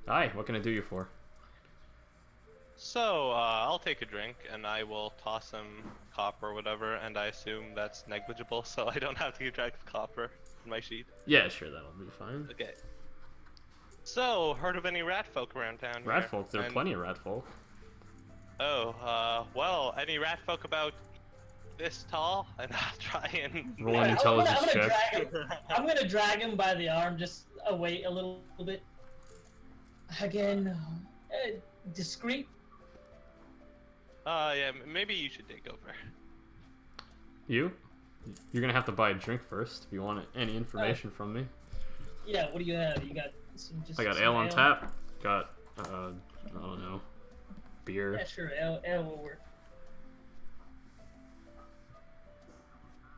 Hi, what can I do you for? So, I'll take a drink and I will toss him copper or whatever, and I assume that's negligible, so I don't have to keep track of copper in my sheet. Yeah, sure, that'll be fine. Okay. So, heard of any rat folk around town here? Rat folk, there are And- plenty of rat folk. Oh, well, any rat folk about this tall? And I'll try and... Roll an intelligence check. I'm gonna drag him by the arm, just away a little bit. Again, discreet. Yeah, maybe you should take over. You? You're gonna have to buy a drink first if you want any information from me. Yeah, what do you have? You got some just. I got some ale on tap. Got I don't know, beer. Yeah, sure. Ale will work.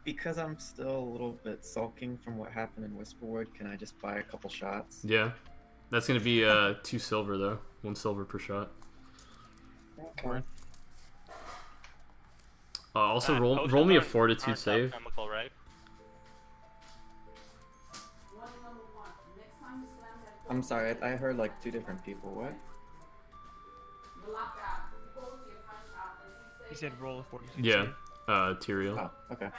Because I'm still a little bit sulking from what happened in Whisperwood, can I just buy a couple shots? Yeah, that's gonna be 2 silver though. 1 silver per shot. Okay. Also And roll potions me a aren't- fortitude aren't save. alchemical, right? I'm sorry, I heard like 2 different people. What? He said roll a 42. Yeah, save. Tyrael. Oh, okay.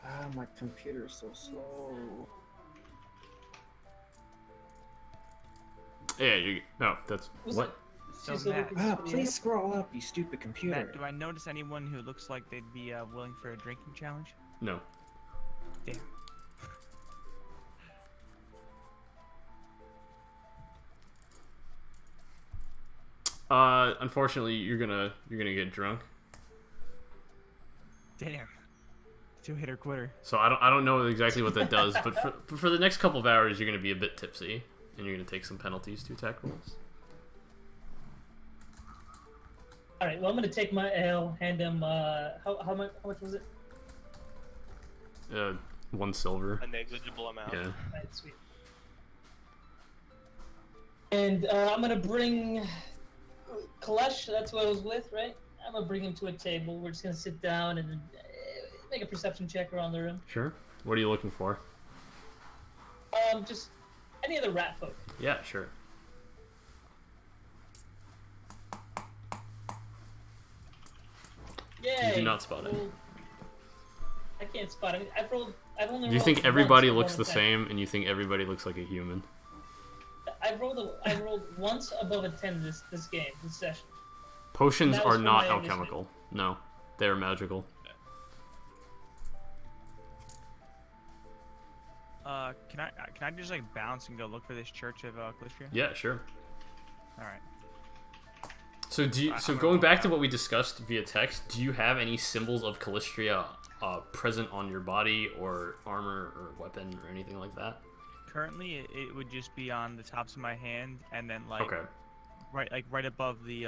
Ah, my computer's so slow. Yeah, no, that's Was what? So She's a Matt, little- Ah, please scroll up, you stupid computer. Matt, do I notice anyone who looks like they'd be willing for a drinking challenge? No. Damn. Unfortunately, you're gonna get drunk. Damn. Two-hitter quitter. So I don't know exactly what that does, but for the next couple of hours, you're going to be a bit tipsy, and you're going to take some penalties to attack rolls. All right. Well, I'm gonna take my L. Hand him. How much was it? 1 silver. A negligible amount. Yeah. All right, sweet. And I'm gonna bring Kalesh. That's who I was with, right? I'm gonna bring him to a table. We're just gonna sit down and make a perception check around the room. Sure. What are you looking for? Just any other rat folk. Yeah, sure. Yay! You do not spot it. Rolled- I can't spot it. I've rolled. I've only. Do you rolled think once everybody above looks a the 10. same, and you think everybody looks like a human? I rolled once above a 10 this game, this session. Potions That was are for not my initiative. alchemical. No, they're magical. Can I just like bounce and go look for this church of Calistria? Yeah, sure. All right. So I'm so gonna going walk back to out. what we discussed via text, do you have any symbols of Calistria present on your body or armor or weapon or anything like that? Currently, it would just be on the tops of my hand, and then like Okay. right above the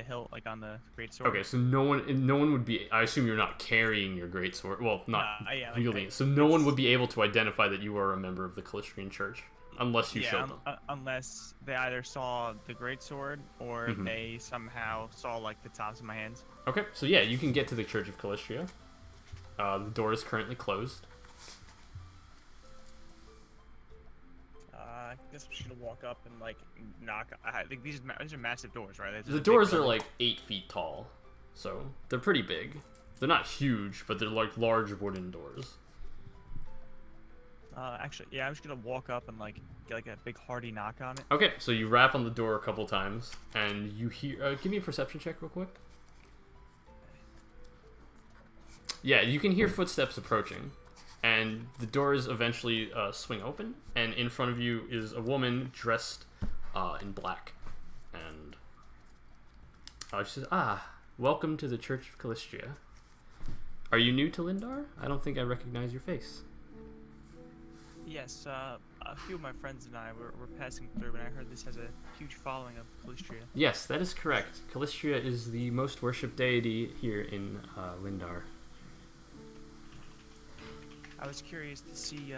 hilt, like on the great sword. Okay, so no one would be. I assume you're not carrying your great sword. Well, not Yeah, like, wielding it. So no one would be able to identify that you are a member of the Calistrian Church unless you showed them. Unless they either saw the great sword or Mhm. they somehow saw like the tops of my hands. Okay, so yeah, you can get to the Church of Calistria. The door is currently closed. I guess I'm just gonna walk up and like knock. I think these are massive doors, right? This is a The big doors are building. like 8 feet tall, so they're pretty big. They're not huge, but they're like large wooden doors. Actually, yeah, I'm just gonna walk up and like get like a big hearty knock on it. Okay, so you rap on the door a couple times, and you hear. Give me a perception check real quick. Yeah, you can hear footsteps approaching, and the doors eventually swing open, and in front of you is a woman dressed in black, and she says, welcome to the Church of Calistria. Are you new to Lindar? I don't think I recognize your face. Yes, a few of my friends and I were passing through, and I heard this has a huge following of Calistria. Yes, that is correct. Calistria is the most worshipped deity here in Lindar. I was curious to see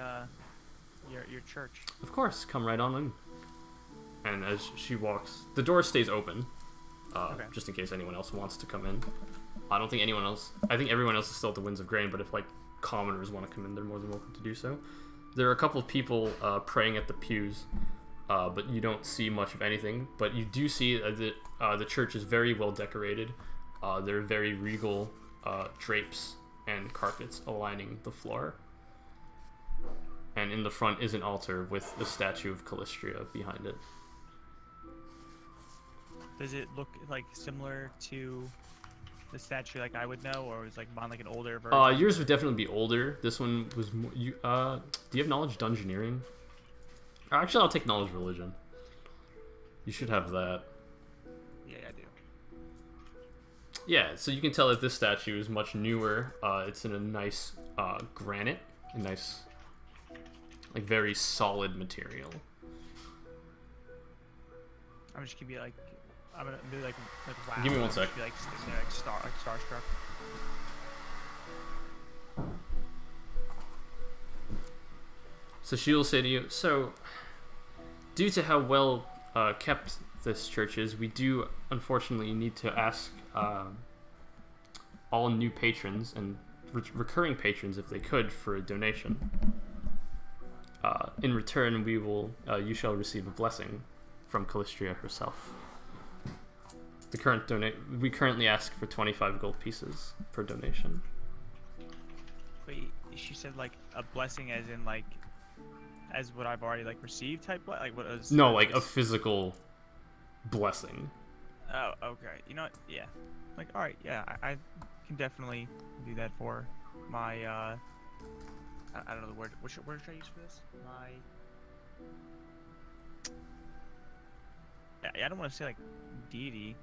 your church. Of course, come right on in. And as she walks, the door stays open, Okay. just in case anyone else wants to come in. I don't think anyone else. I think everyone else is still at the Winds of Grain, but if like commoners want to come in, they're more than welcome to do so. There are a couple of people praying at the pews, but you don't see much of anything. But you do see that the church is very well decorated. There are very regal drapes and carpets aligning the floor. And in the front is an altar with the statue of Calistria behind it. Does it look like similar to the statue like I would know, or was like mine like an older version? Yours would definitely be older. This one was more, do you have knowledge dungeoneering? Actually, I'll take knowledge religion. You should have that. Yeah, I do. Yeah, so you can tell that this statue is much newer. It's in a nice granite, a nice, like very solid material. I'm just gonna be like, I'm gonna be like wow. Give me one I'm sec. just Be like sitting there like starstruck. So she will say to you, so, due to how well kept this church is, we do unfortunately need to ask all new patrons and recurring patrons, if they could, for a donation. In return, we will, you shall receive a blessing from Calistria herself. We currently ask for 25 gold pieces per donation. Wait, she said like a blessing as in like, as what I've already like received type like what is? No, like a physical blessing. Oh, okay. You know what? Yeah. Like, all right. Yeah, I can definitely do that for my. I don't know the word. What word should I use for this? My. Yeah, I don't want to say like deity.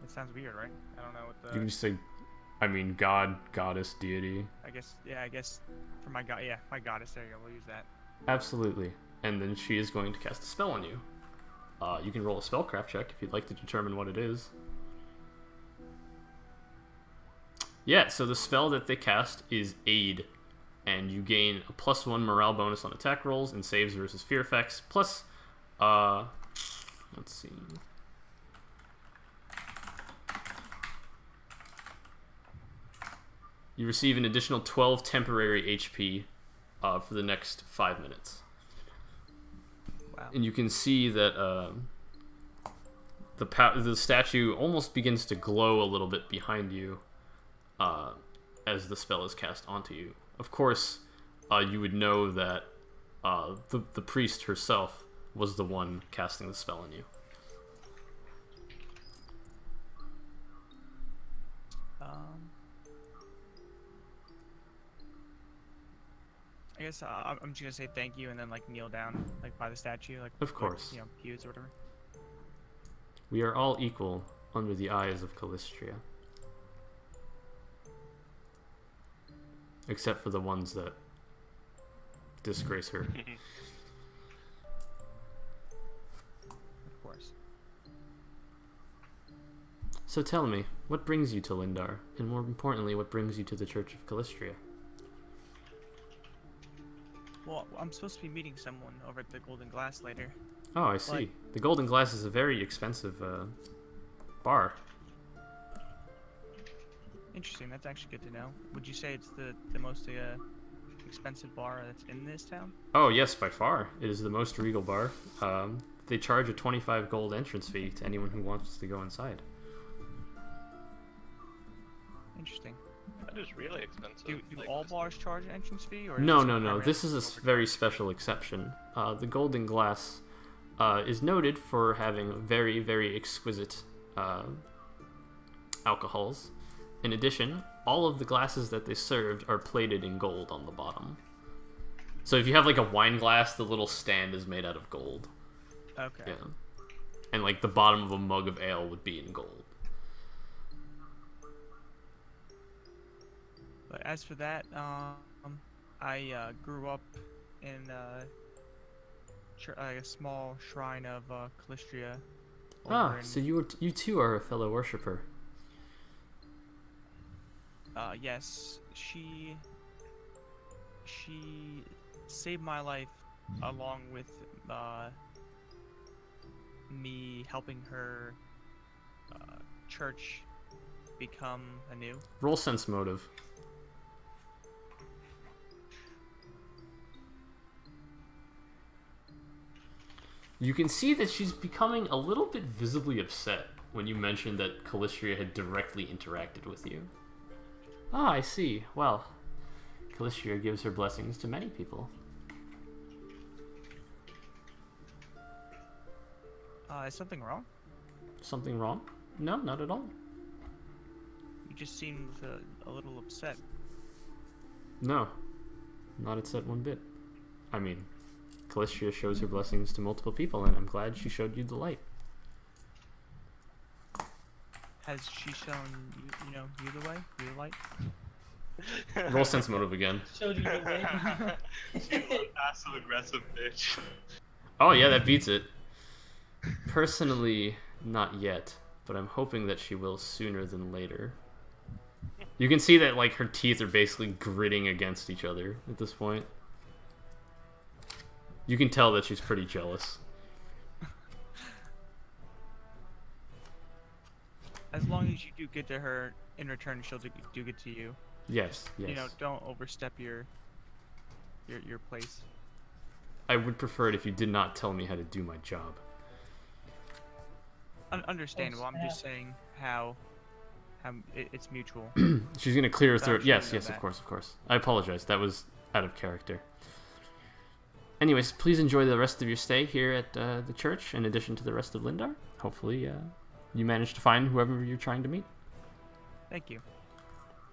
It sounds weird, right? I don't know what the. You can just say I mean, god, goddess, deity. I guess, yeah, I guess for my god, yeah, my goddess. There you go. We'll use that. Absolutely. And then she is going to cast a spell on you. You can roll a spellcraft check if you'd like to determine what it is. Yeah, so the spell that they cast is Aid, and you gain a +1 morale bonus on attack rolls and saves versus fear effects, plus, let's see. You receive an additional 12 temporary HP for the next 5 minutes. Wow. And you can see that the statue almost begins to glow a little bit behind you as the spell is cast onto you. Of course, you would know that the priest herself was the one casting the spell on you. I guess I'm just gonna say thank you and then like kneel down like by the statue, like Of course. like, pews or whatever. We are all equal under the eyes of Calistria. Except for the ones that disgrace her. Of course. So tell me, what brings you to Lindar? And more importantly, what brings you to the Church of Calistria? Well, I'm supposed to be meeting someone over at the Golden Glass later. Oh, I see. The Golden Glass is a very expensive bar. Interesting. That's actually good to know. Would you say it's the most expensive bar that's in this town? Oh, yes, by far. It is the most regal bar. They charge a 25 gold entrance fee to anyone who wants to go inside. Interesting. That is really expensive. Do Like, all this- bars charge an entrance fee? Or No, is no, this no. This is a primarily very special exception. The Golden Glass is noted for having very, very exquisite alcohols. In addition, all of the glasses that they served are plated in gold on the bottom. So if you have like a wine glass, the little stand is made out of gold. Okay. Yeah. And like the bottom of a mug of ale would be in gold. But as for that, I grew up in a small shrine of Calistria. over in- So you too are a fellow worshipper. Yes, she saved my life along with me helping her church become anew. Roll sense motive. You can see that she's becoming a little bit visibly upset when you mentioned that Calistria had directly interacted with you. Ah, I see. Well, Calistria gives her blessings to many people. Is something wrong? Something wrong? No, not at all. You just seemed a little upset. No, not upset one bit. I mean, Calistria shows her blessings to multiple people, and I'm glad she showed you the light. Has she shown you the way, you the light? Roll sense motive again. Showed you the way. Passive aggressive bitch. Oh yeah, that beats it. Personally, not yet, but I'm hoping that she will sooner than later. You can see that like her teeth are basically gritting against each other at this point. You can tell that she's pretty jealous. As long as you do good to her, in return she'll do good to you. Yes, yes. You know, don't overstep your place. I would prefer it if you did not tell me how to do my job. Understandable. I'm just saying how it's mutual. She's gonna clear her But I'm throat. sure Yes, you know yes, of that. course, of course. I apologize. That was out of character. Anyways, please enjoy the rest of your stay here at the church, in addition to the rest of Lindar. Hopefully, you manage to find whoever you're trying to meet. Thank you.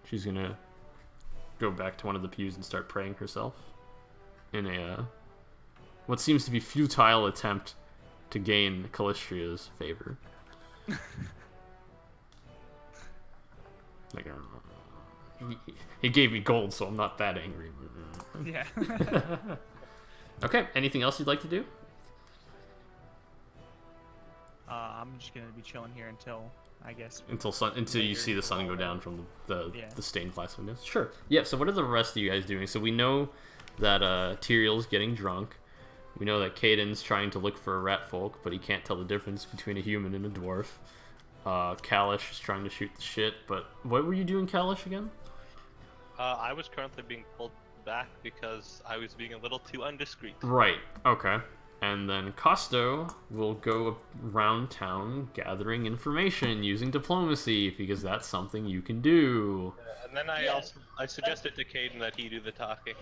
She's gonna go back to one of the pews and start praying herself in a what seems to be futile attempt to gain Calistria's favor. Like, he gave me gold, so I'm not that angry. Yeah. Okay, anything else you'd like to do? I'm just gonna be chilling here until, I guess. Until you see the sun go down from the Yeah. stained glass windows. Sure. Yeah. So what are the rest of you guys doing? So we know that Tyrael's getting drunk. We know that Caden's trying to look for a rat folk, but he can't tell the difference between a human and a dwarf. Kalish is trying to shoot the shit, but what were you doing, Kalish, again? I was currently being pulled back because I was being a little too indiscreet. Right. Okay. And then Costo will go around town gathering information using diplomacy, because that's something you can do. And then I suggested to Caden that he do the talking.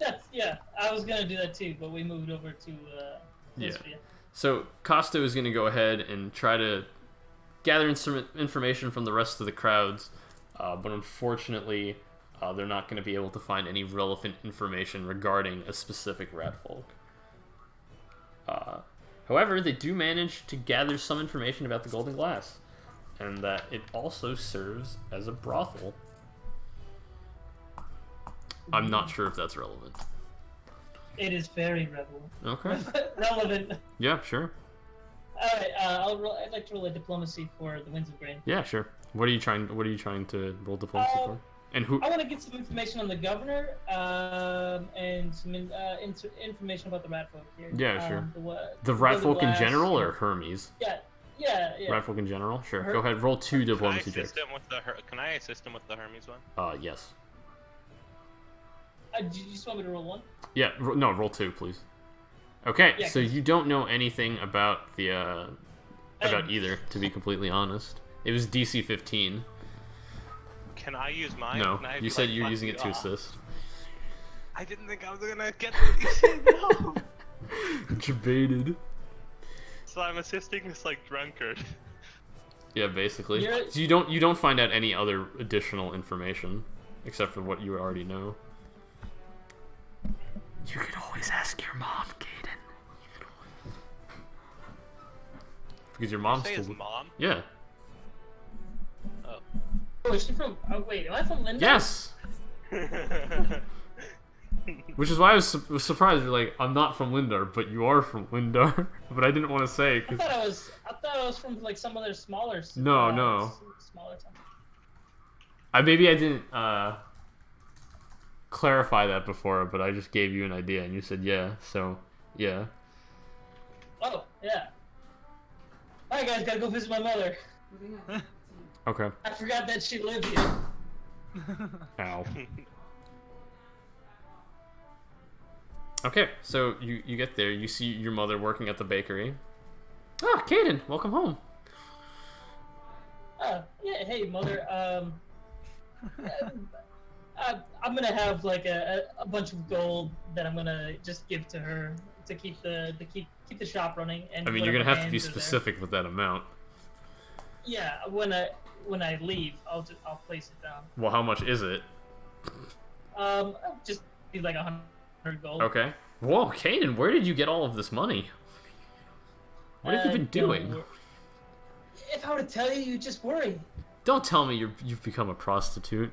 I was gonna do that too, but we moved over to Lisbia. So Costo is going to go ahead and try to gather some information from the rest of the crowds, but unfortunately, they're not going to be able to find any relevant information regarding a specific rat folk. However, they do manage to gather some information about the Golden Glass, and that it also serves as a brothel. I'm not sure if that's relevant. It is very relevant. Okay. Relevant. Yeah, sure. All right. I'd like to roll a diplomacy for the Winds of Grain. Yeah, sure. What are you trying to roll diplomacy for? And who? I want to get some information on the governor, and some information about the rat folk here. Yeah, sure. The Golden rat folk in Glass, general, or Hermes? Yeah. Rat folk in general? Sure. Go ahead, roll 2 diplomacy checks. Can I assist him with the Hermes one? Yes. Do you just want me to roll 1? Yeah, no, roll 2, please. Okay, Yeah, so 'cause- you don't know anything about the, about either, to be completely honest. It was DC 15. Can I use mine? No, Can I you be said like, you're "Fuck using you it to off"? assist. I didn't think I was gonna get what you said, no! Debated. So I'm assisting this, like, drunkard. Yeah, basically. You're- So you don't find out any other additional information, except for what you already know. You can always ask your mom, Caden. Because your mom's Say his still... mom? Yeah. Oh. Oh, is she from? Oh wait, am I from Linda? Yes! Which is why I was surprised. You're like, I'm not from Lindar, but you are from Lindar. But I didn't want to say. I thought I was from like some other smaller. No. Smaller town. Maybe I didn't clarify that before, but I just gave you an idea, and you said yeah. So yeah. Oh yeah. Alright guys, gotta go visit my mother. Okay. I forgot that she lived here. Ow. Okay, so you get there, you see your mother working at the bakery. Ah, Caden, welcome home. Yeah, hey mother. I'm gonna have like a bunch of gold that I'm gonna just give to her to keep the shop running. And I mean, you're gonna whatever have to be hands are there. specific with that amount. Yeah, when I leave, I'll place it down. Well, how much is it? Just be like 100 gold. Okay. Whoa, Caden, where did you get all of this money? What have you been doing? If I were to tell you, you'd just worry. Don't tell me you've become a prostitute.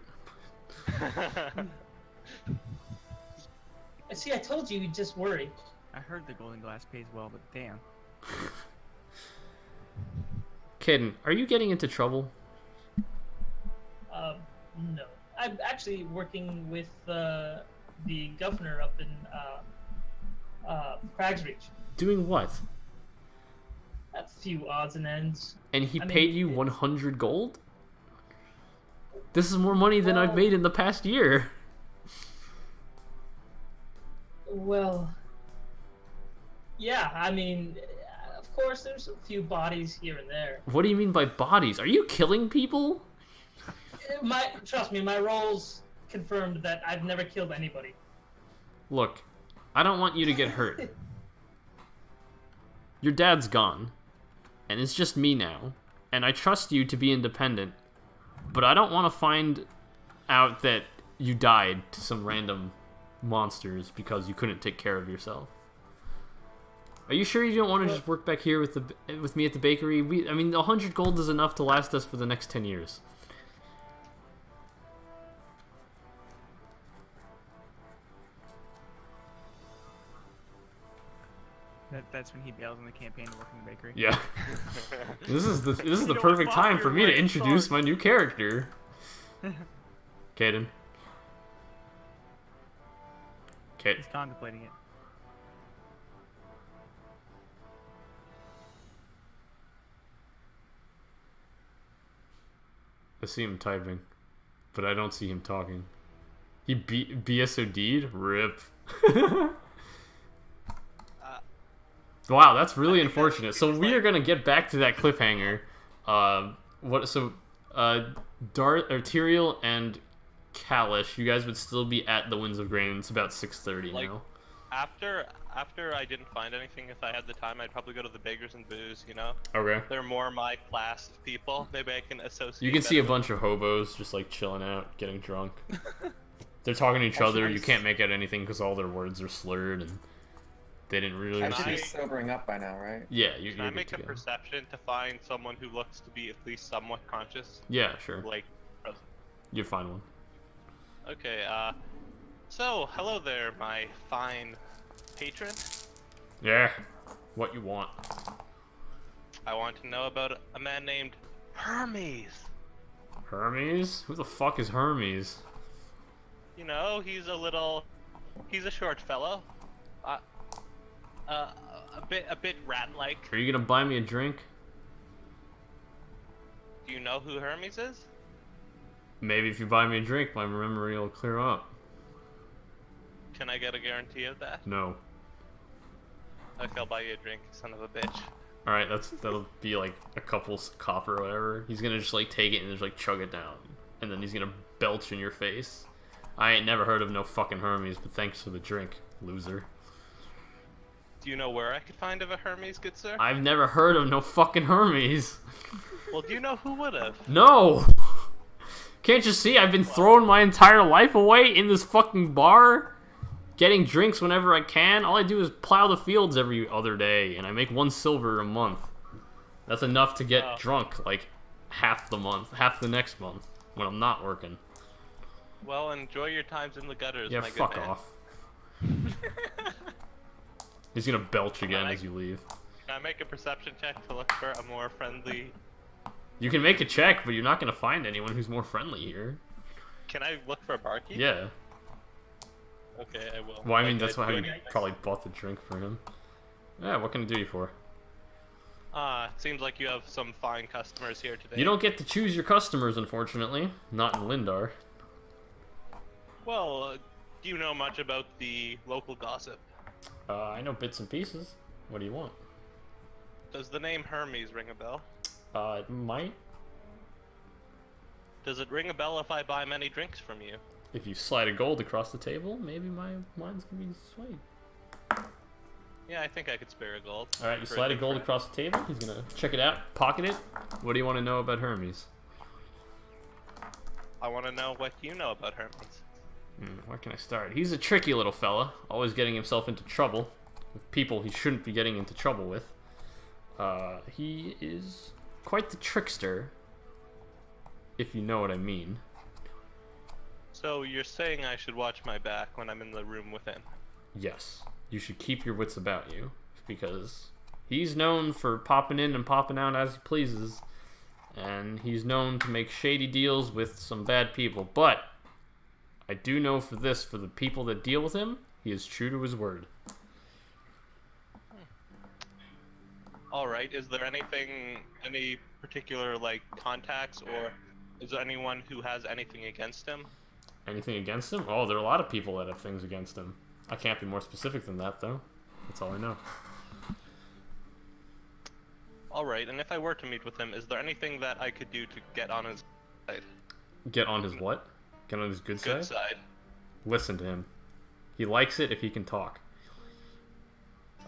See, I told you, you'd just worry. I heard the Golden Glass pays well, but damn. Caden, are you getting into trouble? No. I'm actually working with the governor up in Cragsreach. Doing what? A few odds and ends. And he I mean, paid you 100 gold? This is more money than I've Well- made in the past year. Well, yeah, I mean, of course, there's a few bodies here and there. What do you mean by bodies? Are you killing people? Trust me, my roles confirmed that I've never killed anybody. Look, I don't want you to get hurt. Your dad's gone, and it's just me now, and I trust you to be independent, but I don't want to find out that you died to some random monsters because you couldn't take care of yourself. Are you sure you don't want to just work back here with me at the bakery? I mean, 100 gold is enough to last us for the next 10 years. That's when he bails on the campaign to work in the bakery. Yeah. This is the You know what, perfect Bob, time you're for me to right, introduce sorry. my new character. Caden. Kate. He's contemplating it. I see him typing, but I don't see him talking. He BSOD'd? Rip. Wow, that's really unfortunate. So we are gonna get back to that cliffhanger. Tyrael and Kalish, you guys would still be at the Winds of Grain. It's about 6:30 Like, now. After I didn't find anything, if I had the time, I'd probably go to the Bakers and Booze, you know? Okay. They're more my class of people. Maybe I can associate. You can see a better bunch of hobos just like chilling out, getting drunk. They're talking to each other. You nice. can't make out anything because all their words are slurred and they didn't really. I should be Nice. sobering up by now, right? Yeah, you. Can I make a perception to find someone who looks to be at least somewhat conscious? Yeah, sure. Like, present. You find one. Okay, so, hello there, my fine patron. Yeah. What you want? I want to know about a man named Hermes. Hermes? Who the fuck is Hermes? You know, he's a short fellow. A bit rat-like. Are you gonna buy me a drink? Do you know who Hermes is? Maybe if you buy me a drink, my memory will clear up. Can I get a guarantee of that? No. Okay, I'll buy you a drink, son of a bitch. Alright, that'll be like a couple copper or whatever. He's gonna just like take it and just like chug it down. And then he's gonna belch in your face. I ain't never heard of no fucking Hermes, but thanks for the drink, loser. Do you know where I could find of a Hermes, good sir? I've never heard of no fucking Hermes. Well, do you know who would have? No! Can't you see I've been throwing my entire life away in this fucking bar? Getting drinks whenever I can. All I do is plow the fields every other day, and I make 1 silver a month. That's enough to get drunk, like, half the month, half the next month, when I'm not working. Well, enjoy your times in the gutters, Yeah, my fuck good man. off. He's gonna belch again I- as you leave. Can I make a perception check to look for a more friendly... You can make a check, but you're not gonna find anyone who's more friendly here. Can I look for a barkeep? Yeah. Okay, I will. Well, I mean, Like, that's why do you any- probably bought the drink for him. Yeah, what can I do you for? It seems like you have some fine customers here today. You don't get to choose your customers, unfortunately. Not in Lindar. Well, do you know much about the local gossip? I know bits and pieces. What do you want? Does the name Hermes ring a bell? It might. Does it ring a bell if I buy many drinks from you? If you slide a gold across the table, maybe my mind's gonna be swayed. Yeah, I think I could spare a gold. Alright, you for slide a good gold friend. across the table. He's gonna check it out, pocket it. What do you want to know about Hermes? I want to know what you know about Hermes. Where can I start? He's a tricky little fella, always getting himself into trouble with people he shouldn't be getting into trouble with. He is quite the trickster, if you know what I mean. So you're saying I should watch my back when I'm in the room with him? Yes, you should keep your wits about you, because he's known for popping in and popping out as he pleases, and he's known to make shady deals with some bad people, but I do know for the people that deal with him, he is true to his word. Alright, is there any particular, like, contacts, or is there anyone who has anything against him? Anything against him? Oh, there are a lot of people that have things against him. I can't be more specific than that, though. That's all I know. Alright, and if I were to meet with him, is there anything that I could do to get on his side? Get on his what? Get on his good side? Good side. Listen to him. He likes it if he can talk.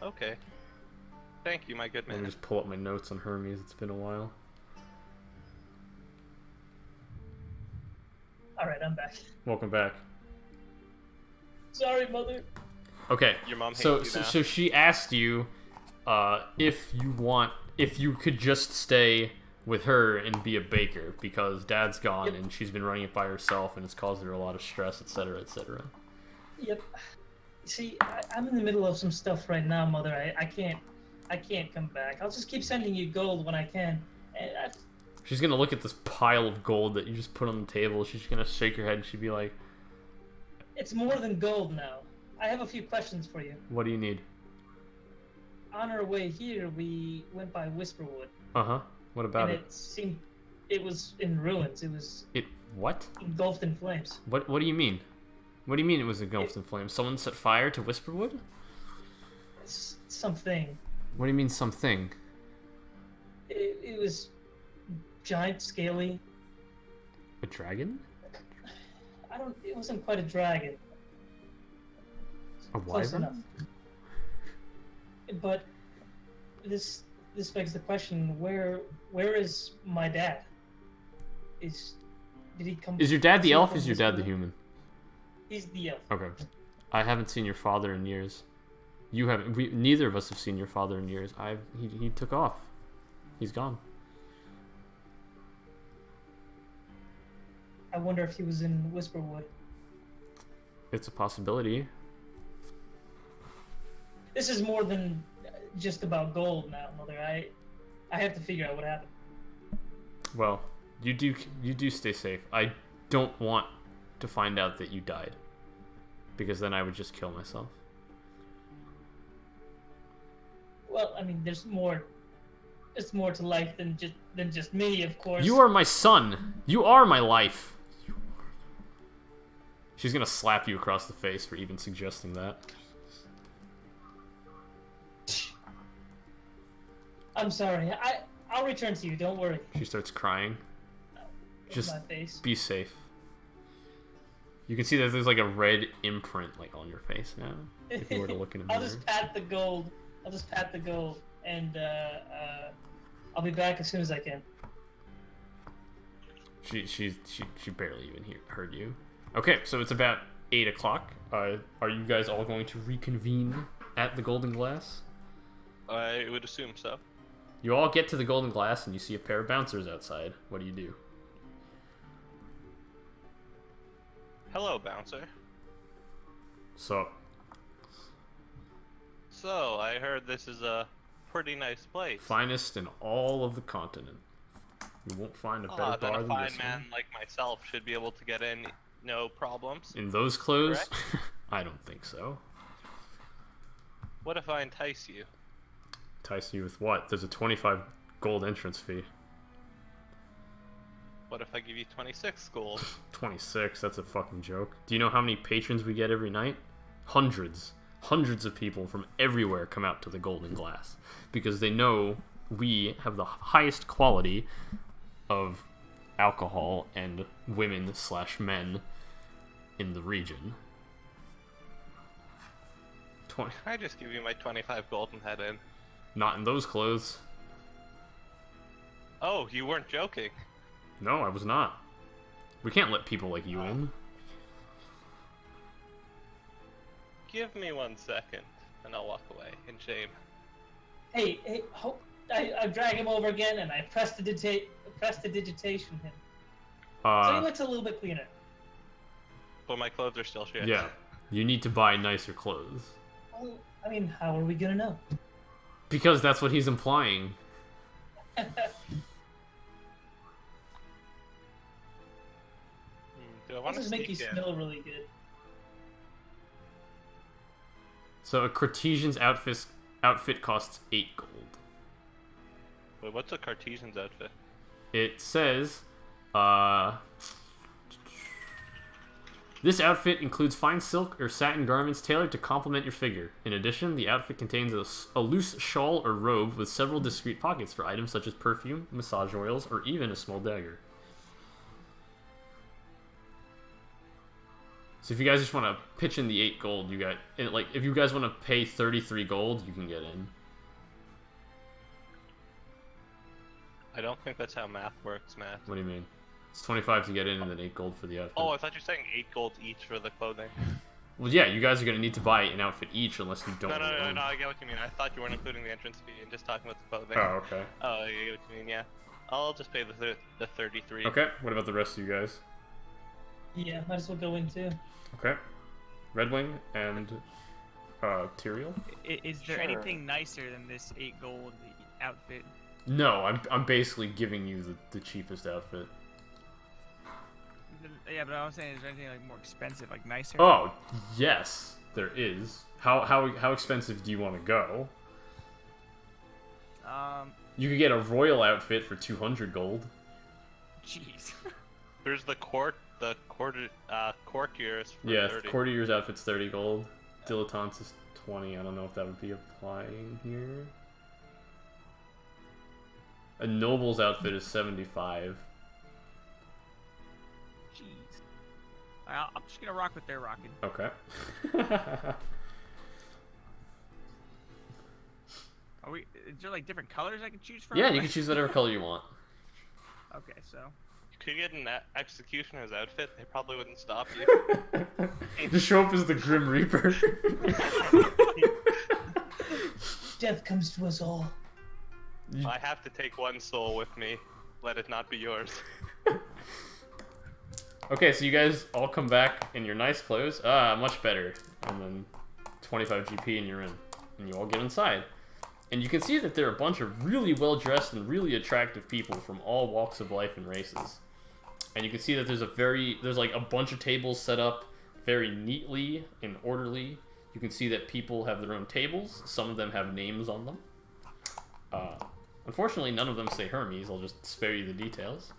Okay. Thank you, my good Let me man. just pull up my notes on Hermes. It's been a while. Alright, I'm back. Welcome back. Sorry, mother. Okay. Your mom hates So, you so, now. so she asked you if you could just stay with her and be a baker because Dad's gone and she's been running it by herself and it's caused her a lot of stress, etc., etc. Yep. See, I'm in the middle of some stuff right now, Mother. I can't come back. I'll just keep sending you gold when I can. And She's gonna look at this pile of gold that you just put on the table. She's gonna shake her head and she'd be like, it's more than gold now. I have a few questions for you. what do you need? On our way here, we went by Whisperwood. Uh-huh. What about and it seemed it was in ruins. It was It what? engulfed in flames. What do you mean? What do you mean it was engulfed in flames? Someone set fire to Whisperwood? It's something. What do you mean something? It was giant, scaly. A dragon? It wasn't quite a dragon. A Close wyvern? enough. But this begs the question: Where is my dad? Did he come? Is your dad the see elf? from Is your this dad the world? human? He's the elf. Okay. I haven't seen your father in years. You haven't. Neither of us have seen your father in years. He took off. He's gone. I wonder if he was in Whisperwood. It's a possibility. This is more than just about gold now, Mother. I have to figure out what happened. Well, you do stay safe. I don't want to find out that you died, because then I would just kill myself. Well, I mean, there's more. It's more to life than just me, of course. You are my son. You are my life. She's gonna slap you across the face for even suggesting that. I'm sorry. I'll return to you. Don't worry. She starts crying. Just My face. be safe. You can see that there's like a red imprint like on your face now. If you were to look in a I'll mirror. just pat the gold. And I'll be back as soon as I can. She barely even heard you. Okay, so it's about 8 o'clock. Are you guys all going to reconvene at the Golden Glass? I would assume so. You all get to the Golden Glass and you see a pair of bouncers outside. What do? Hello, bouncer. So, So, I heard this is a pretty nice place. finest in all of the continent. You won't find a better Then bar a than fine this man one. like myself should be able to get in, no problems. In those clothes? I don't think so. What if I entice you? Entice you with what? There's a 25 gold entrance fee. What if I give you 26 gold? 26, that's a fucking joke. Do you know how many patrons we get every night? Hundreds. Hundreds of people from everywhere come out to the Golden Glass because they know we have the highest quality of alcohol and women/men in the region. 20. I just give you my 25 gold and head in. Not in those clothes. Oh, you weren't joking. No, I was not. We can't let people like you in. Give me 1 second, and I'll walk away in shame. Hey, I drag him over again, and I prestidigitation him. So he looks a little bit cleaner. But my clothes are still shit. Yeah. You need to buy nicer clothes. Well, I mean, how are we gonna know? Because that's what he's implying. Do I I'll want to just make you sneak in? smell really good. So a Cartesian's outfit costs 8 gold. Wait, what's a Cartesian's outfit? It says, this outfit includes fine silk or satin garments tailored to complement your figure. In addition, the outfit contains a loose shawl or robe with several discreet pockets for items such as perfume, massage oils, or even a small dagger. So if you guys just want to pitch in the 8 gold, you got, like, if you guys want to pay 33 gold, you can get in. I don't think that's how math works, Matt. What do you mean? It's 25 to get in and then 8 gold for the outfit. Oh, I thought you were saying 8 gold each for the clothing. Well, yeah, you guys are going to need to buy an outfit each unless you don't No, own. I get what you mean. I thought you weren't including the entrance fee and just talking about the clothing. Oh, okay. Oh, I get what you mean, yeah. I'll just pay the 33. Okay, what about the rest of you guys? Yeah, might as well go in too. Okay. Red Wing and Tyrael? Is there Sure. anything nicer than this 8 gold outfit? No, I'm basically giving you the cheapest outfit. Yeah, but I was saying, is there anything like more expensive, like nicer? Oh, yes, there is. How expensive do you want to go? You could get a royal outfit for 200 gold. Jeez. There's the courtiers for Yeah, 30. courtier's outfit's 30 gold. Dilettante's is 20. I don't know if that would be applying here. A noble's outfit is 75. Jeez. I'm just gonna rock what they're rocking. Okay. Are we? Is there like different colors I can choose from? Yeah, you can choose whatever color you want. Okay, so. You could get an executioner's outfit. They probably wouldn't stop you. Just show up as the Grim Reaper. Death comes to us all. I have to take one soul with me. Let it not be yours. Okay, so you guys all come back in your nice clothes. Much better. And then 25 GP and you're in. And you all get inside. And you can see that there are a bunch of really well-dressed and really attractive people from all walks of life and races. And you can see that there's like a bunch of tables set up very neatly and orderly. You can see that people have their own tables. Some of them have names on them. Unfortunately, none of them say Hermes. I'll just spare you the details.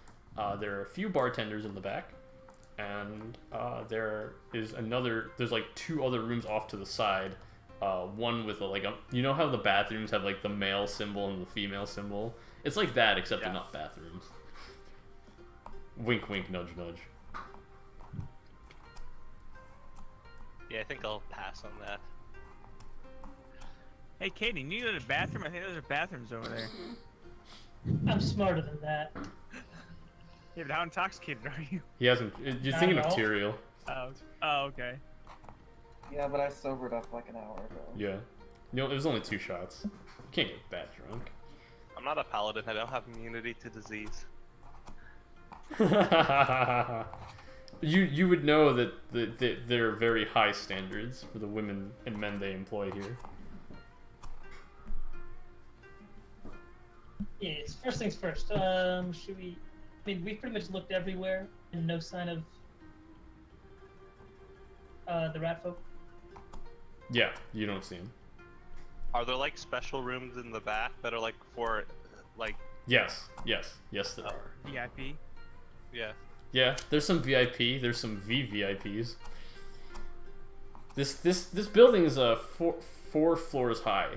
There are a few bartenders in the back. And there's like 2 other rooms off to the side. One with you know how the bathrooms have like the male symbol and the female symbol? It's like that, except they're not bathrooms. Wink, wink, nudge, nudge. Yeah, I think I'll pass on that. Hey, Katie, you go to the bathroom? I think those are bathrooms over there. I'm smarter than that. Yeah, but how intoxicated are you? He hasn't. You're thinking of know. Tyrael. Oh, okay. Yeah, but I sobered up like an hour ago. Yeah. You know, it was only 2 shots. You can't get that drunk. I'm not a paladin. I don't have immunity to disease. You would know that there are very high standards for the women and men they employ here. Yes, first things first. Should we... I mean, we pretty much looked everywhere and no sign of the rat folk. Yeah, you don't see him. Are there like special rooms in the back that are like for like? Yes, there are. VIP? Yeah. Yeah, there's some VIP. There's some VVIPs. This building is 4 floors high,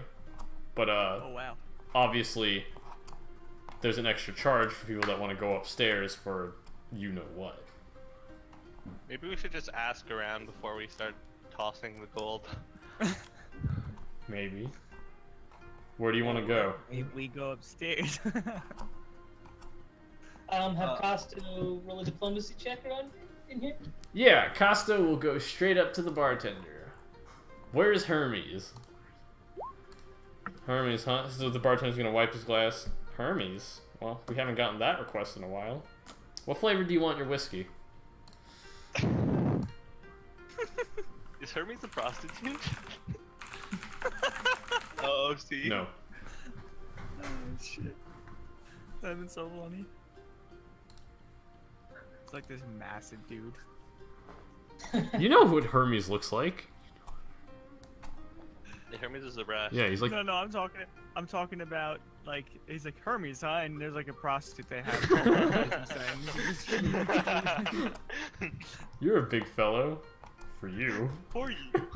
but Oh, wow. obviously there's an extra charge for people that want to go upstairs for you know what. Maybe we should just ask around before we start tossing the gold. Maybe. Where do you want to go? We go upstairs. Have Costo roll a diplomacy check around in here? Yeah, Costa will go straight up to the bartender. Where's Hermes? Hermes, huh? So the bartender's gonna wipe his glass. Hermes? Well, we haven't gotten that request in a while. What flavor do you want your whiskey? Is Hermes a prostitute? Oh, see. No. Oh, shit. That'd been so funny. It's like this massive dude. You know what Hermes looks like? Hermes is a rat. Yeah, he's like... No, I'm talking about, like, he's like, Hermes, huh? And there's like a prostitute they have. You're a big fellow. For you. For you.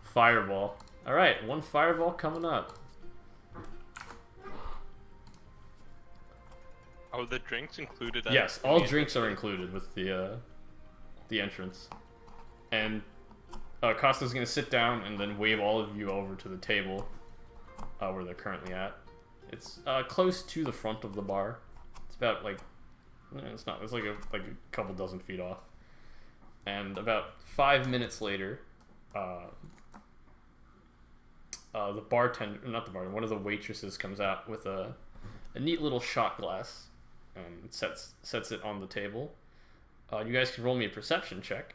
Fireball. Alright, 1 fireball coming up. Are the drinks included? Yes, all drinks are included with the entrance. And Costa's gonna sit down and then wave all of you over to the table where they're currently at. It's close to the front of the bar. It's about like it's like a couple dozen feet off. And about 5 minutes later, the bartender, not the bartender, one of the waitresses comes out with a neat little shot glass and sets it on the table. You guys can roll me a perception check.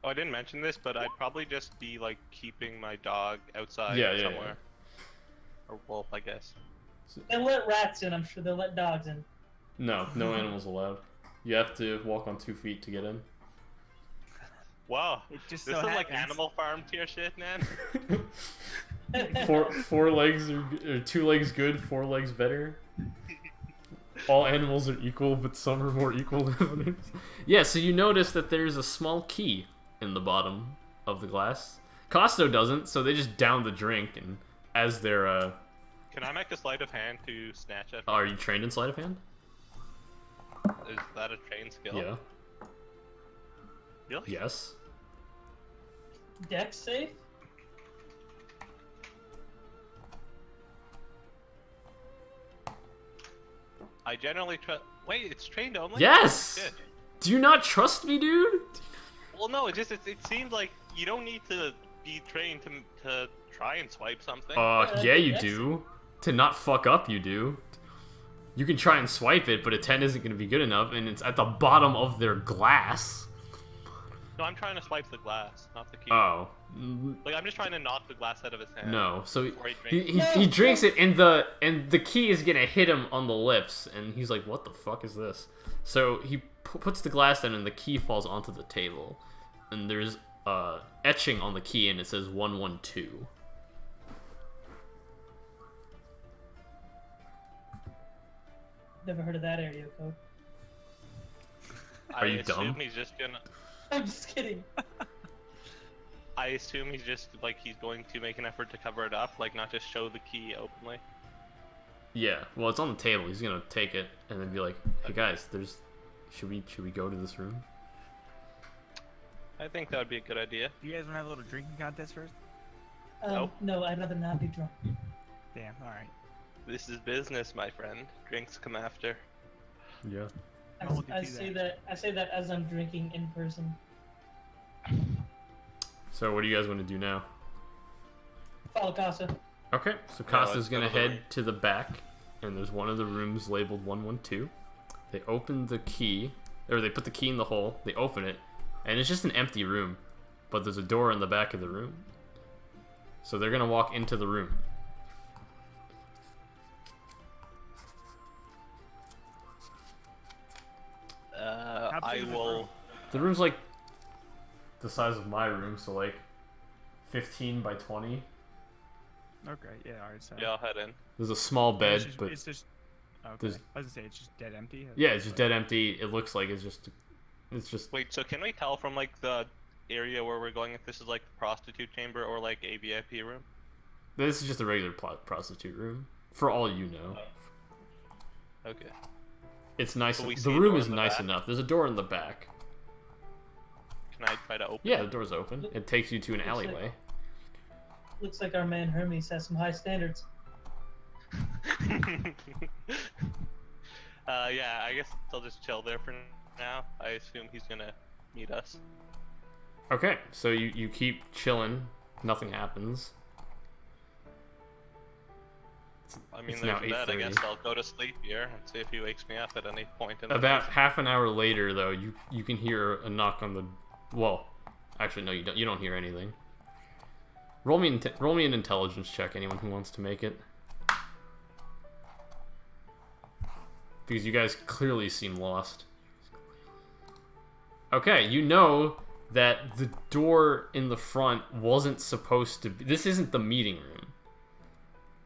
Oh, I didn't mention this, but I'd probably just be like keeping my dog outside Yeah, yeah, somewhere. Or wolf, I guess. They'll let rats in. I'm sure they'll let dogs in. No, no animals allowed. You have to walk on 2 feet to get in. Wow, It just this so is like happens. Animal Farm tier shit, man. Four legs or 2 legs good, 4 legs better. All animals are equal, but some are more equal than others. Yeah, so you notice that there's a small key in the bottom of the glass. Costo doesn't, so they just down the drink, and as they're Can I make a sleight of hand to snatch it? are you trained in sleight of hand? Is that a trained skill? Yeah. Really? Yes. Dex safe? I generally trust. Wait, it's trained only? Yes! Shit. Do you not trust me, dude? Well, no, it seems like you don't need to be trained to try and swipe something. Yeah, you Dex- do. To not fuck up, you do. You can try and swipe it, but a 10 isn't going to be good enough, and it's at the bottom of their glass. No, I'm trying to swipe the glass, not the key. Oh. Like, I'm just trying to knock the glass out of his hand. No. So Before he he, drinks. he drinks it, and the key is going to hit him on the lips, and he's like, what the fuck is this? So he puts the glass down, and the key falls onto the table. And there's etching on the key, and it says 112. Never heard of that area code. Are you I assume dumb? he's just gonna. I'm just kidding. I assume he's just like he's going to make an effort to cover it up, like not just show the key openly. Yeah, well, it's on the table. He's gonna take it and then be like, "Hey guys, should we go to this room?" I think that would be a good idea. Do you guys want to have a little drinking contest first? Nope. No, I'd rather not be drunk. Damn. All right. This is business, my friend. Drinks come after. Yeah. I, How would you I do say that? that. I say that as I'm drinking in person. So what do you guys want to do now? Follow Casa. Okay, so Yeah, Costa's let's go gonna to the head room. to the back, and there's one of the rooms labeled 112. They open the key, or they put the key in the hole. They open it, and it's just an empty room, but there's a door in the back of the room. So they're gonna walk into the room. How big I is the will. room? The room's like the size of my room, so like 15 by 20. Okay. Yeah. All right. So. Yeah, I'll head in. There's a small bed, It's just, but it's just. Okay. there's- I was gonna say it's just dead empty. yeah, it's just dead empty. It looks like it's just Wait, so can we tell from like the area where we're going if this is like the prostitute chamber or like a VIP room? this is just a regular prostitute room, for all you know. Okay. It's nice. Will we The see a room door is in the nice back? enough. There's a door in the back. Can I try to open Yeah, the door's open. It takes you to an Looks like- alleyway. Looks like our man Hermes has some high standards. it? Yeah, I guess I'll just chill there for now. I assume he's gonna meet us. Okay, so you keep chilling. Nothing happens. I mean, It's there's now that. I guess 8:30. I'll go to sleep here and see if he wakes me up at any point in the About night. half an hour later, though, you can hear a knock on the. Well, actually, no, you don't. You don't hear anything. Roll me an intelligence check. Anyone who wants to make it, because you guys clearly seem lost. Okay, you know that the door in the front wasn't supposed to be. This isn't the meeting room.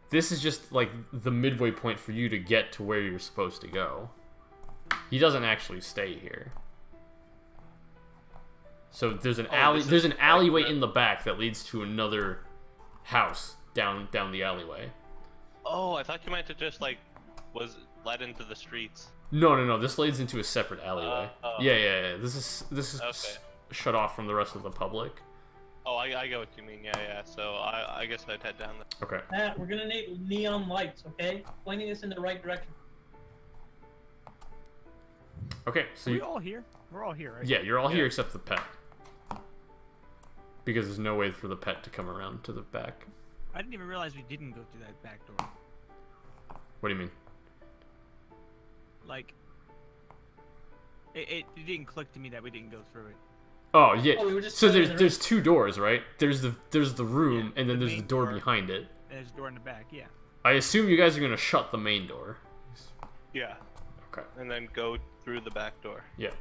This is just like the midway point for you to get to where you're supposed to go. He doesn't actually stay here. So there's an alley. this is There's an like alleyway where- in the back that leads to another house down the alleyway. Oh, I thought you meant to just like was led into the streets. No. This leads into a separate alleyway. Oh. Yeah. This is Okay. shut off from the rest of the public. Oh, I get what you mean. Yeah. So I guess I'd head down there. Okay. Matt, we're gonna need neon lights, okay? Pointing us in the right direction. Okay. So Are we you, all here? We're all here, right? yeah, you're all Yeah. here except the pet. Because there's no way for the pet to come around to the back. I didn't even realize we didn't go through that back door. What do you mean? Like, it didn't click to me that we didn't go through it. Oh yeah. Oh, we were just So going in the there's two doors, right? There's the room, Yeah, and then the there's the main door door. behind it. There's a door in the back. Yeah. I assume you guys are gonna shut the main door. Yeah. Okay. And then go through the back door. Yeah.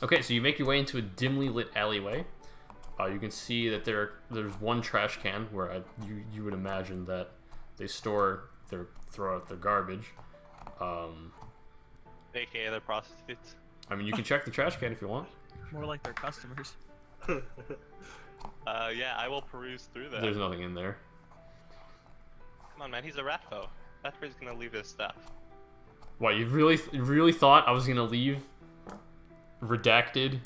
Okay, so you make your way into a dimly lit alleyway. You can see that there's one trash can where you would imagine that they throw out their garbage. AKA their prostitutes. I mean, you can check the trash can if you want. More like their customers. Yeah, I will peruse through that. There's nothing in there. Come on, man, he's a ratfo. That's where he's gonna leave his stuff. What, you really thought I was gonna leave redacted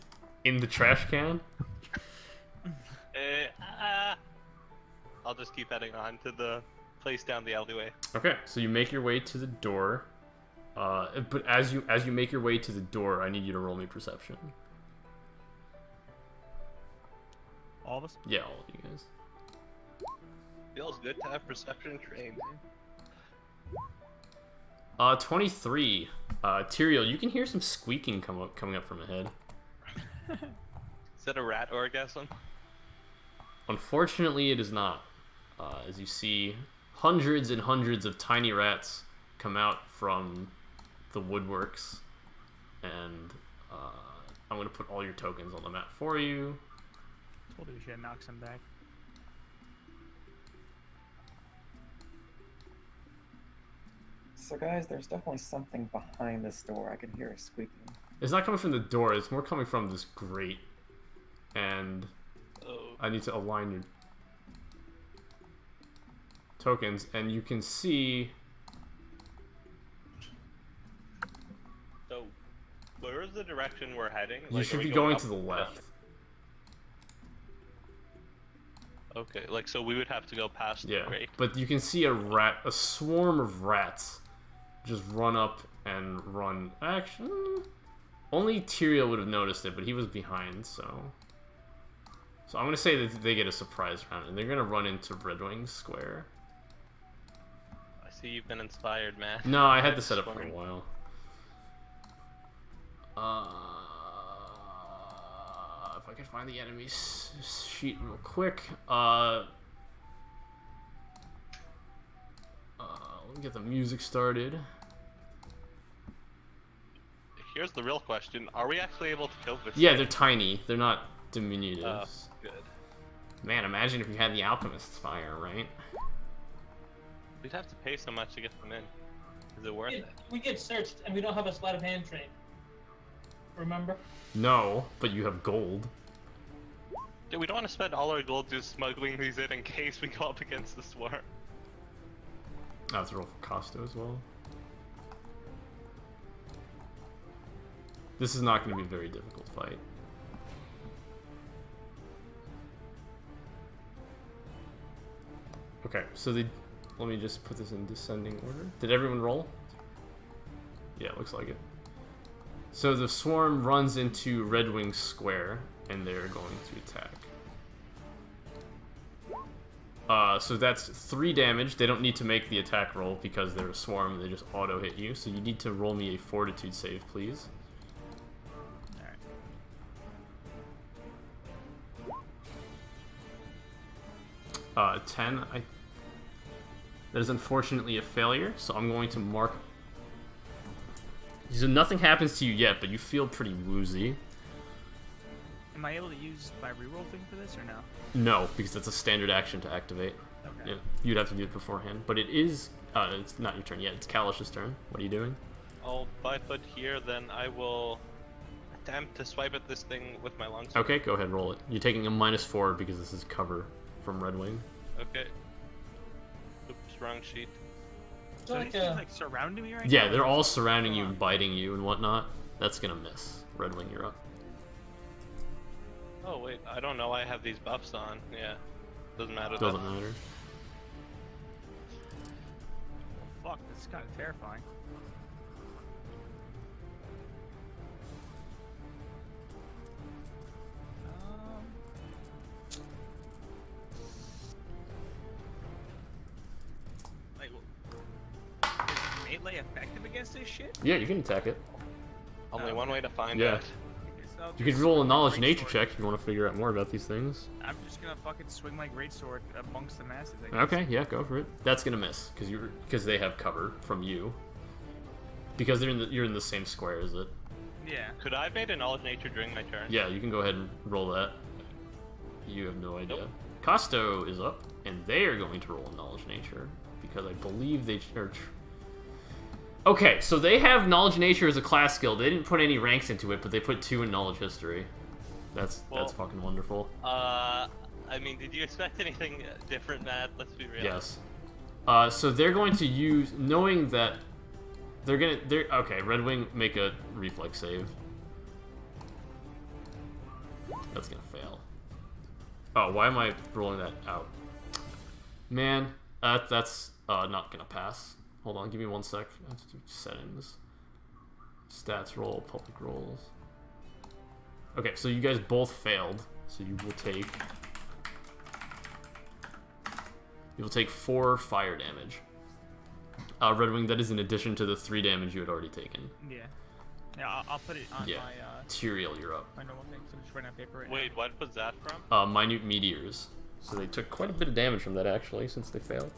in the trash can? I'll just keep heading on to the place down the alleyway. Okay, so you make your way to the door. But as you make your way to the door, I need you to roll me perception. All of us. Yeah, all of you guys. Feels good to have perception trained. 23. Tyrael, you can hear some squeaking coming up from ahead. Is that a rat orgasm? Unfortunately, it is not. As you see, hundreds and hundreds of tiny rats come out from the woodworks, and I'm going to put all your tokens on the map for you. Told you we should knock some back. So guys, there's definitely something behind this door. I can hear it squeaking. It's not coming from the door, it's more coming from this grate. And Oh. I need to align your tokens, and you can see... So, where is the direction we're heading? You Like, should are we be going up to the or down? left. Okay, like, so we would have to go past Yeah, the grate. but you can see a swarm of rats just run up and run. Actually, only Tyrael would have noticed it, but he was behind, so I'm gonna say that they get a surprise round, and they're gonna run into Red Wing Square. I see you've been inspired, man. No, I had to set up for a Swarm. while. If I can find the enemies sheet real quick. Let me get the music started. Here's the real question: are we actually able to kill this? Yeah, they're tiny. They're not diminutives. Good. Man, imagine if you had the Alchemist's Fire, right? We'd have to pay so much to get them in. Is it worth it? We get searched and we don't have a sleight of hand train. Remember? No, but you have gold. Yeah, we don't want to spend all our gold just smuggling these in case we go up against the swarm. Oh, it's a roll for Costo as well. This is not going to be a very difficult fight. Okay, so let me just put this in descending order. Did everyone roll? Yeah, it looks like it. So the swarm runs into Red Wing Square, and they're going to attack. So that's 3 damage. They don't need to make the attack roll because they're a swarm. They just auto hit you. So you need to roll me a Fortitude save, please. Alright. 10. That is unfortunately a failure. So I'm going to mark. So nothing happens to you yet, but you feel pretty woozy. Am I able to use my reroll thing for this or no? No, because that's a standard action to activate. Okay. Yeah, you'd have to do it beforehand. But it is. It's not your turn yet. It's Kalish's turn. What are you doing? I'll 5 foot here, then I will attempt to swipe at this thing with my longsword. Okay, go ahead, roll it. You're taking a -4 because this is cover from Red Wing. Okay. Oops, wrong sheet. So Like, these things like surrounding me right now? Yeah, they're all What's surrounding you going and on? biting you and whatnot. That's gonna miss. Red Wing, you're up. Oh wait, I don't know. I have these buffs on. Yeah, doesn't matter. Doesn't then. matter. Well, fuck, this is kind of terrifying. Like, is melee effective against this shit? Yeah, you can attack it. Only one way to find Yeah. out. So You can roll a knowledge nature check if you want to figure out more about these things. I'm just gonna fucking swing my greatsword amongst the masses. I guess. Okay, yeah, go for it. That's gonna miss because they have cover from you. Because you're in the same square as it. Yeah. Could I have made a knowledge nature during my turn? Yeah, you can go ahead and roll that. You have no idea. Nope. Costo is up, and they are going to roll a knowledge nature because I believe they are. Okay, so they have knowledge nature as a class skill. They didn't put any ranks into it, but they put 2 in knowledge history. That's fucking wonderful. I mean, did you expect anything different, Matt? Let's be real. Yes. So they're going to use, knowing that okay, Red Wing, make a reflex save. That's gonna fail. Oh, why am I rolling that out? Man, that's not gonna pass. Hold on, give me 1 sec. I have to do settings. Stats roll, public rolls. Okay, so you guys both failed. So you will take 4 fire damage. Red Wing, that is in addition to the 3 damage you had already taken. Yeah. Yeah, I'll put it on Yeah. my Tyrael, you're up. my normal thing. So I'm just writing on paper right Wait, what was that from? Minute meteors. So they took quite a bit of damage from that actually, since they failed.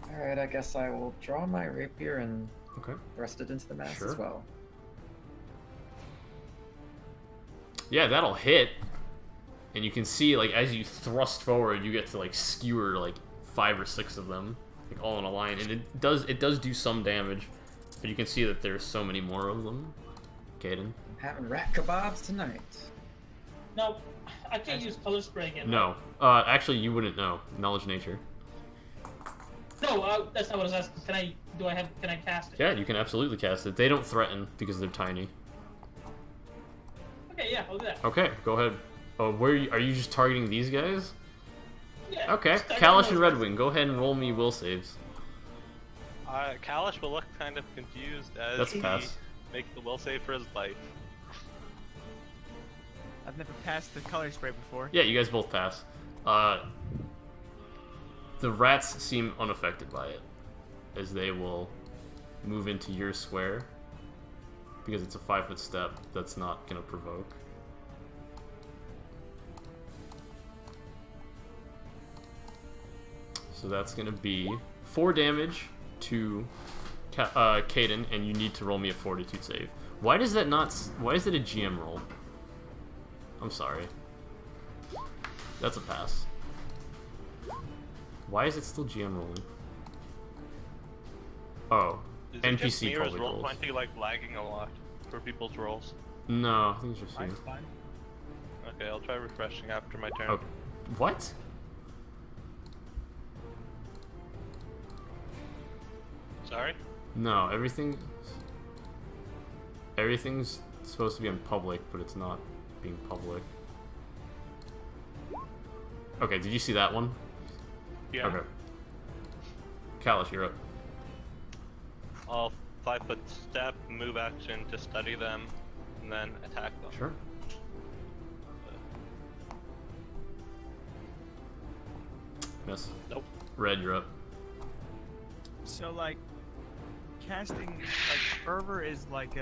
Alright, I guess I will draw my rapier and Okay. thrust it into the mass Sure. as well. Yeah, that'll hit. And you can see, like, as you thrust forward, you get to, like, skewer, like, 5 or 6 of them, like, all in a line. And it does do some damage, but you can see that there's so many more of them. Caden? I'm having rat kebabs tonight. No, I can't use color spray again. No. Actually, you wouldn't know. Knowledge nature. No, that's not what I was asking. Can I cast it? Yeah, you can absolutely cast it. They don't threaten because they're tiny. Okay, yeah, I'll do that. Okay, go ahead. Oh, are you just targeting these guys? Yeah, Okay, just- I Kalash don't and know. Red Wing, go ahead and roll me will saves. Kalash will look kind of confused as That's a he pass. makes the will save for his life. I've never passed the color spray before. Yeah, you guys both pass. The rats seem unaffected by it, as they will move into your square, because it's a 5-foot step that's not going to provoke. So that's going to be 4 damage to Caden, and you need to roll me a fortitude save. Why does that not... Why is it a GM roll? I'm sorry. That's a pass. Why is it still GM rolling? Oh, Is it just NPC me or is public rolls. Roll20 like lagging a lot for people's rolls? No, I think it's just you. Mine's fine. Okay, I'll try refreshing after my turn. Oh, what? Sorry? No, everything's supposed to be in public, but it's not being public. Okay, did you see that one? Yeah. Okay. Kalash, you're up. I'll 5-foot step, move action to study them, and then attack them. Sure. Miss. Nope. Red, you're up. So like, casting like fervor is like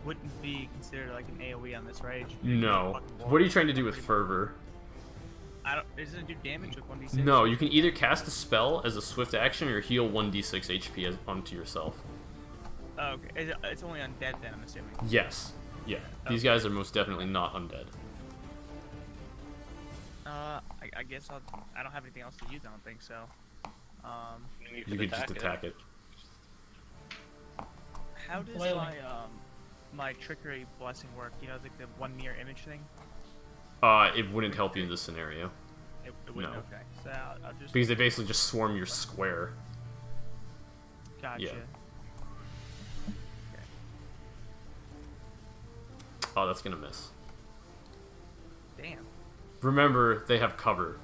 wouldn't be considered like an AOE on this, right? It should be like a No. fucking What are you wall. trying to do with fervor? I don't. Doesn't it do damage with 1d6? No, you can either cast a spell as a swift action or heal 1d6 HP onto yourself. Oh, okay. It's only undead then, I'm assuming. Yes. Yeah. These guys are most definitely not undead. I guess I don't have anything else to use. I don't think so. You could just attack it. How does Flailing. my trickery blessing work? You know, like the 1 mirror image thing. It wouldn't help you in this scenario. It wouldn't. No. Okay. So I'll just. Because they basically just swarm your square. Gotcha. yeah. Oh, that's gonna miss. Damn. Remember, they have cover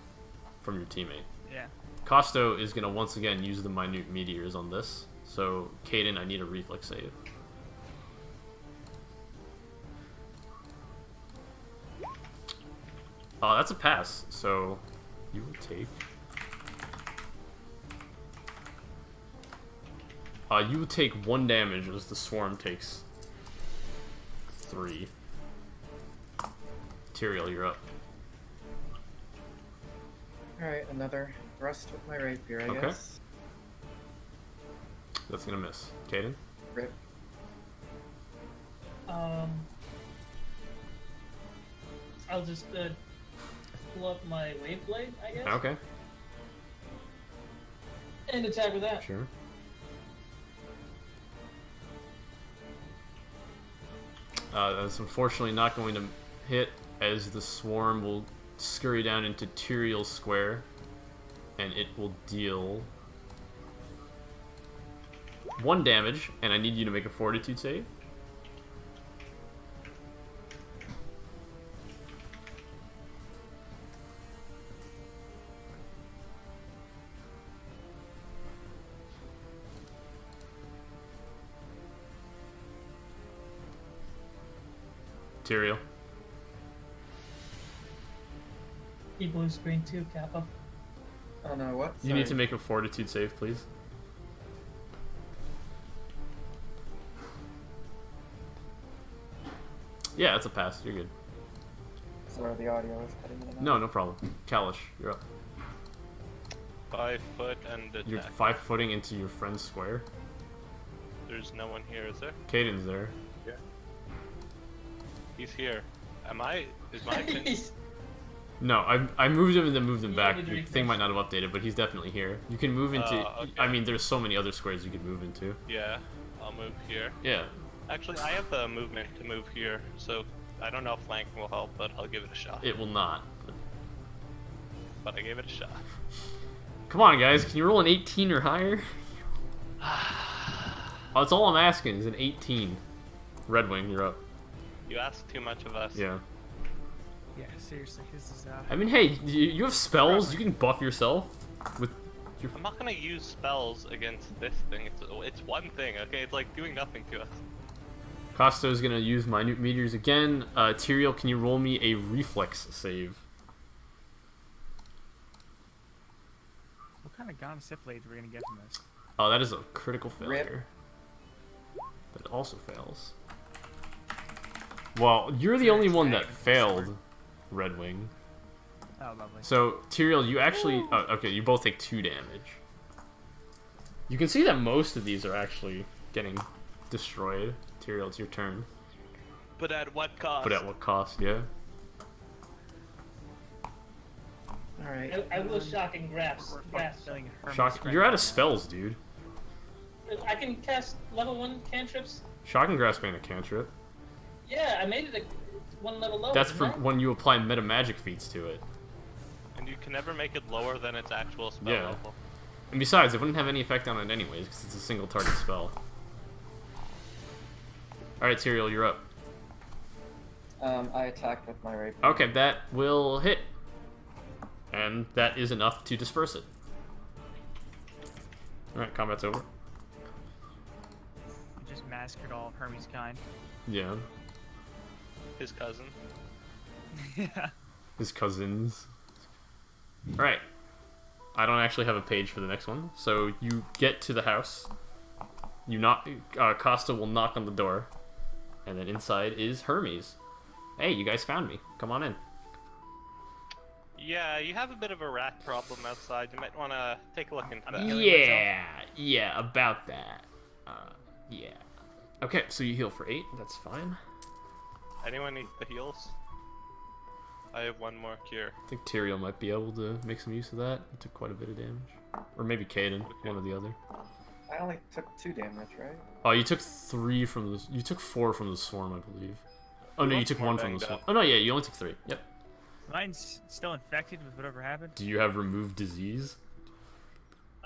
from your teammate. Yeah. Costo is gonna once again use the minute meteors on this. So, Caden, I need a reflex save. Oh, that's a pass. So, you will take You will take 1 damage as the swarm takes 3. Tyrael, you're up. Alright, another thrust with my rapier, I Okay. guess. That's gonna miss. Caden? Rip. I'll just pull up my wave blade, I guess, Okay, and attack with that. sure. That's unfortunately not going to hit, as the swarm will scurry down into Tyrael's square, and it will deal 1 damage, and I need you to make a fortitude save. Tyrael. He blue screen too, Kappa. Oh no, what? You need to Sorry. make a fortitude save, please. Yeah, that's a pass. You're good. Sorry, the audio is cutting in and out. No, no problem. Kalish, you're up. 5 foot and You're attack. 5-footing into your friend's square. There's no one here, is there? Caden's there. He's here. Is my pin? No, I moved him and then moved him Yeah, back. you did Your it thing first. might not have updated, but he's definitely here. You can move into... Okay. I mean, there's so many other squares you could move into. Yeah, I'll move here. Yeah. Actually, I have the movement to move here, so I don't know if flanking will help, but I'll give it a shot. It will not. But I gave it a shot. Come on, guys. Can you roll an 18 or higher? That's all I'm asking is an 18. Red Wing, you're up. You ask too much of us. Yeah. Yeah, seriously, this is I mean, hey, you have spells. You can buff yourself with your... I'm not gonna use spells against this thing. It's one thing, okay? It's like doing nothing to us. Costo's gonna use minute meteors again. Tyrael, can you roll me a reflex save? What kind of Gone Sith blades are we gonna get from this? Oh, that is a critical Rip. failure. That also fails. Well, you're the only one that Dragon failed, sword. Red Wing. Oh, lovely. So, Tyrael, you actually... okay, you both take 2 damage. You can see that most of these are actually getting destroyed. Tyrael, it's your turn. But at what cost? But at what cost, yeah? Alright. I will shock and grasp. We're grasp. fucking filling Hermes Shock... right You're out now. of spells, dude. I can cast level 1 cantrips. Shock and Grasp ain't a cantrip. Yeah, I made it 1 level lower. That's isn't for it? when you apply meta magic feats to it. And you can never make it lower than its actual spell Yeah. level. And besides, it wouldn't have any effect on it anyways, because it's a single target spell. Alright, Tyrael, you're up. I attacked with my rapier. Okay, that will hit. And that is enough to disperse it. Alright, combat's over. We just massacred all of Hermes' kind. Yeah. His cousin. Yeah. His cousins. Alright. I don't actually have a page for the next one. So you get to the house. You knock. Costa will knock on the door. And then inside is Hermes. Hey, you guys found me. Come on in. Yeah, you have a bit of a rat problem outside. You might want to take a look into that. Yeah, about that. Yeah. Okay, so you heal for 8. That's fine. Anyone need the heals? I have 1 more cure. I think Tyrael might be able to make some use of that. He took quite a bit of damage. Or maybe Caden, one or the other. I only took 2 damage, right? Oh, you took 3 from the... You took 4 from the swarm, I believe. Oh, no, you Lots took more 1 from the banged swarm. up. Oh, no, yeah, you only took 3. Yep. Mine's still infected with whatever happened. Do you have removed disease?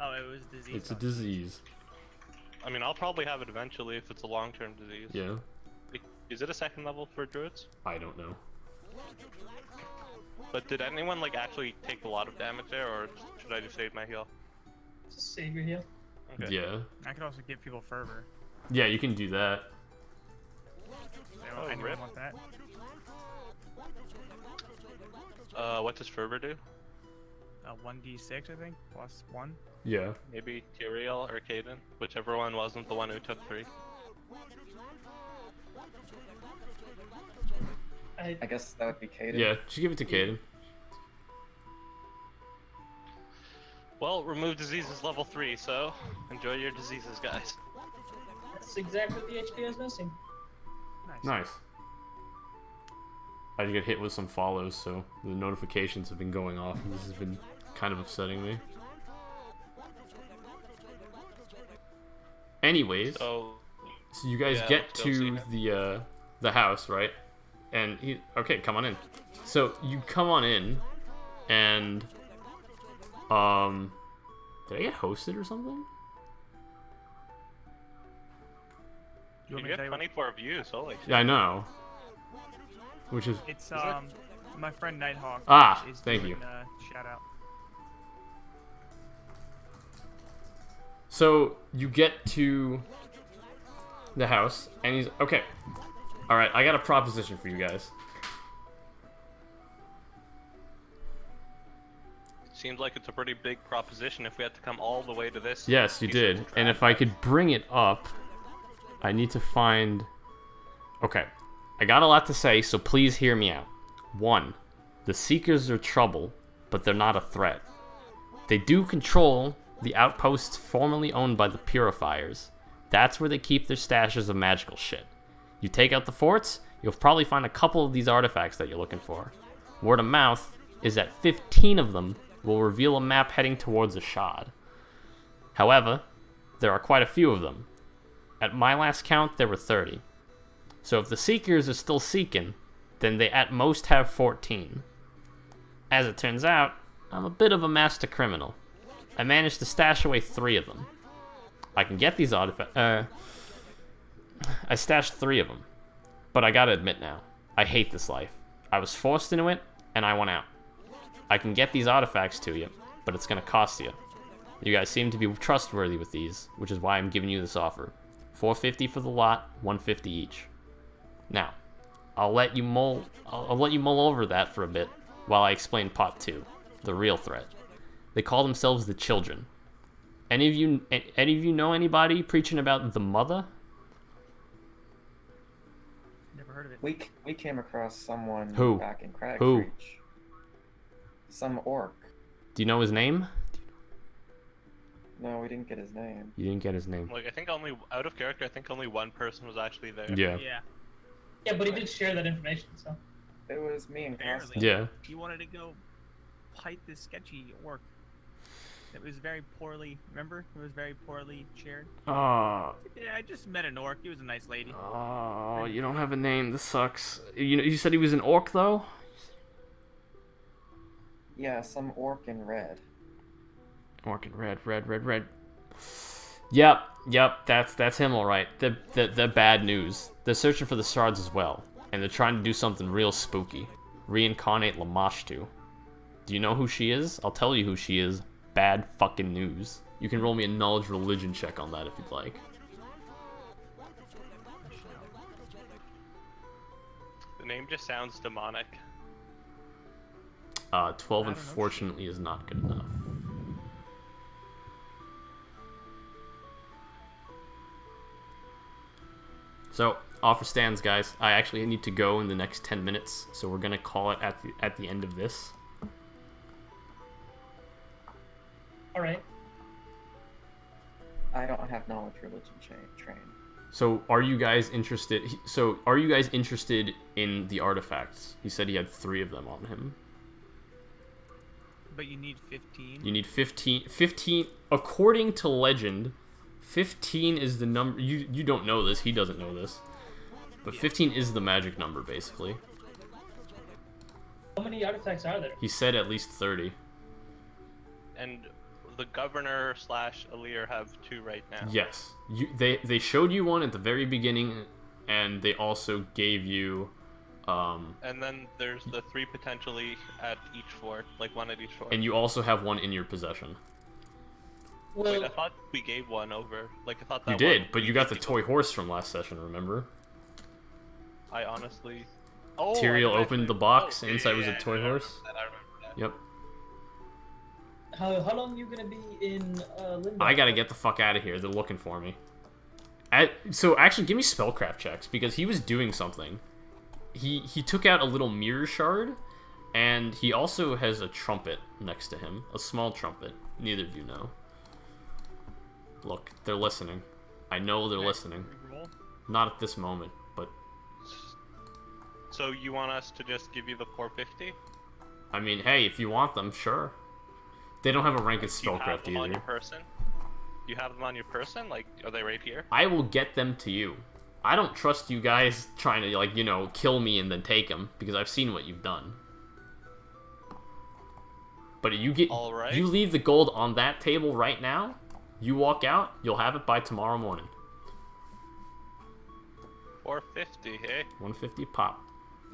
Oh, it was disease. It's a disease. I mean, I'll probably have it eventually if it's a long-term disease. Yeah. Is it a 2nd level for druids? I don't know. But did anyone like actually take a lot of damage there, or should I just save my heal? Just save your heal. Okay. Yeah. I could also give people fervor. Yeah, you can do that. Oh, Anyone rip. want that? What does fervor do? 1d6, I think, plus 1. Yeah. Maybe Tyrael or Caden, whichever one wasn't the one who took 3. I guess that would be Kaden. Yeah, just give it to Caden. Well, remove diseases level 3, so enjoy your diseases, guys. That's exactly what the HP I was missing. Nice. Nice. I get hit with some follows, so the notifications have been going off, and this has been kind of upsetting me. Anyways, So, so you guys yeah, get let's go see to the house, right? And okay, come on in. So you come on in, and did I get hosted or something? You want you me to get tell you what- 24 views, holy shit. Yeah, I know. Which is It's my friend Nighthawk. Ah, is thank doing, you. Shout out. so you get to the house, and he's okay. All right, I got a proposition for you guys. Seems like it's a pretty big proposition if we had to come all the way to this. Yes, you piece of did. And trash. if I could bring it up, I need to find. Okay, I got a lot to say, so please hear me out. 1. The Seekers are trouble, but they're not a threat. They do control the outposts formerly owned by the Purifiers. That's where they keep their stashes of magical shit. You take out the forts, you'll probably find a couple of these artifacts that you're looking for. Word of mouth is that 15 of them will reveal a map heading towards a shard. However, there are quite a few of them. At my last count, there were 30. So if the Seekers are still seeking, then they at most have 14. As it turns out, I'm a bit of a master criminal. I managed to stash away 3 of them. I can get these artifacts. I stashed 3 of them. But I gotta admit now, I hate this life. I was forced into it, and I want out. I can get these artifacts to you, but it's gonna cost you. You guys seem to be trustworthy with these, which is why I'm giving you this offer. $450 for the lot, $150 each. Now, I'll let you mull over that for a bit while I explain part 2, the real threat. They call themselves the Children. Any of you know anybody preaching about the Mother? Never heard of it. We came across someone Who? back in Crag Who? Reach. Some orc. Do you know his name? No, we didn't get his name. You didn't get his name. Like, I think only, out of character, I think only one person was actually there. Yeah. Yeah. Yeah, but he did share that information, so. It was me and Barely. Constant. Yeah. He wanted to go fight this sketchy orc. It was very poorly. Remember? It was very poorly shared. Oh, Yeah, I just met an orc. He was a nice lady. oh, you don't have a name. This sucks. You said he was an orc though. Yeah, some orc in red. Orc in red. Yep. That's him, all right. The bad news. They're searching for the shards as well, and they're trying to do something real spooky. Reincarnate Lamashtu. Do you know who she is? I'll tell you who she is. Bad fucking news. You can roll me a knowledge religion check on that if you'd like. The name just sounds demonic. 12 unfortunately is not good enough. So, offer stands, guys. I actually need to go in the next 10 minutes, so we're gonna call it at the end of this. Alright. I don't have knowledge religion trained. So, are you guys interested? Are you guys interested in the artifacts? He said he had 3 of them on him. But you need 15. You need 15. 15, according to legend, 15 is the number. You don't know this. He doesn't know this. But 15 is the magic number, basically. How many artifacts are there? He said at least 30. And the governor / Alir have 2 right now. Yes. They showed you one at the very beginning, and they also gave you... And then there's the 3 potentially at each fort, like 1 at each fort. and you also have one in your possession. Well, Wait, I thought we gave one over. Like, I thought that You did, one but we you got the gave toy horse from last session, remember? I honestly... Oh, Tyrael I opened the box, oh, and inside was a yeah, toy I remember horse. that, I remember that. Yep. how long you gonna be in Limbo? I gotta get the fuck out of here. They're looking for me. So actually, give me spellcraft checks because he was doing something. He took out a little mirror shard, and he also has a trumpet next to him, a small trumpet. Neither of you know. Look, they're listening. I know they're listening. Roll. Not at this moment, but So you want us to just give you the 450? I mean, hey, if you want them, sure. They don't have a rank in Do you have spellcraft them on your either. person? You have them on your person? Like, are they right here? I will get them to you. I don't trust you guys trying to, like, you know, kill me and then take them, because I've seen what you've done. But you Alright. you leave the gold on that table right now, you walk out, you'll have it by tomorrow morning. 450, hey? 150 pop.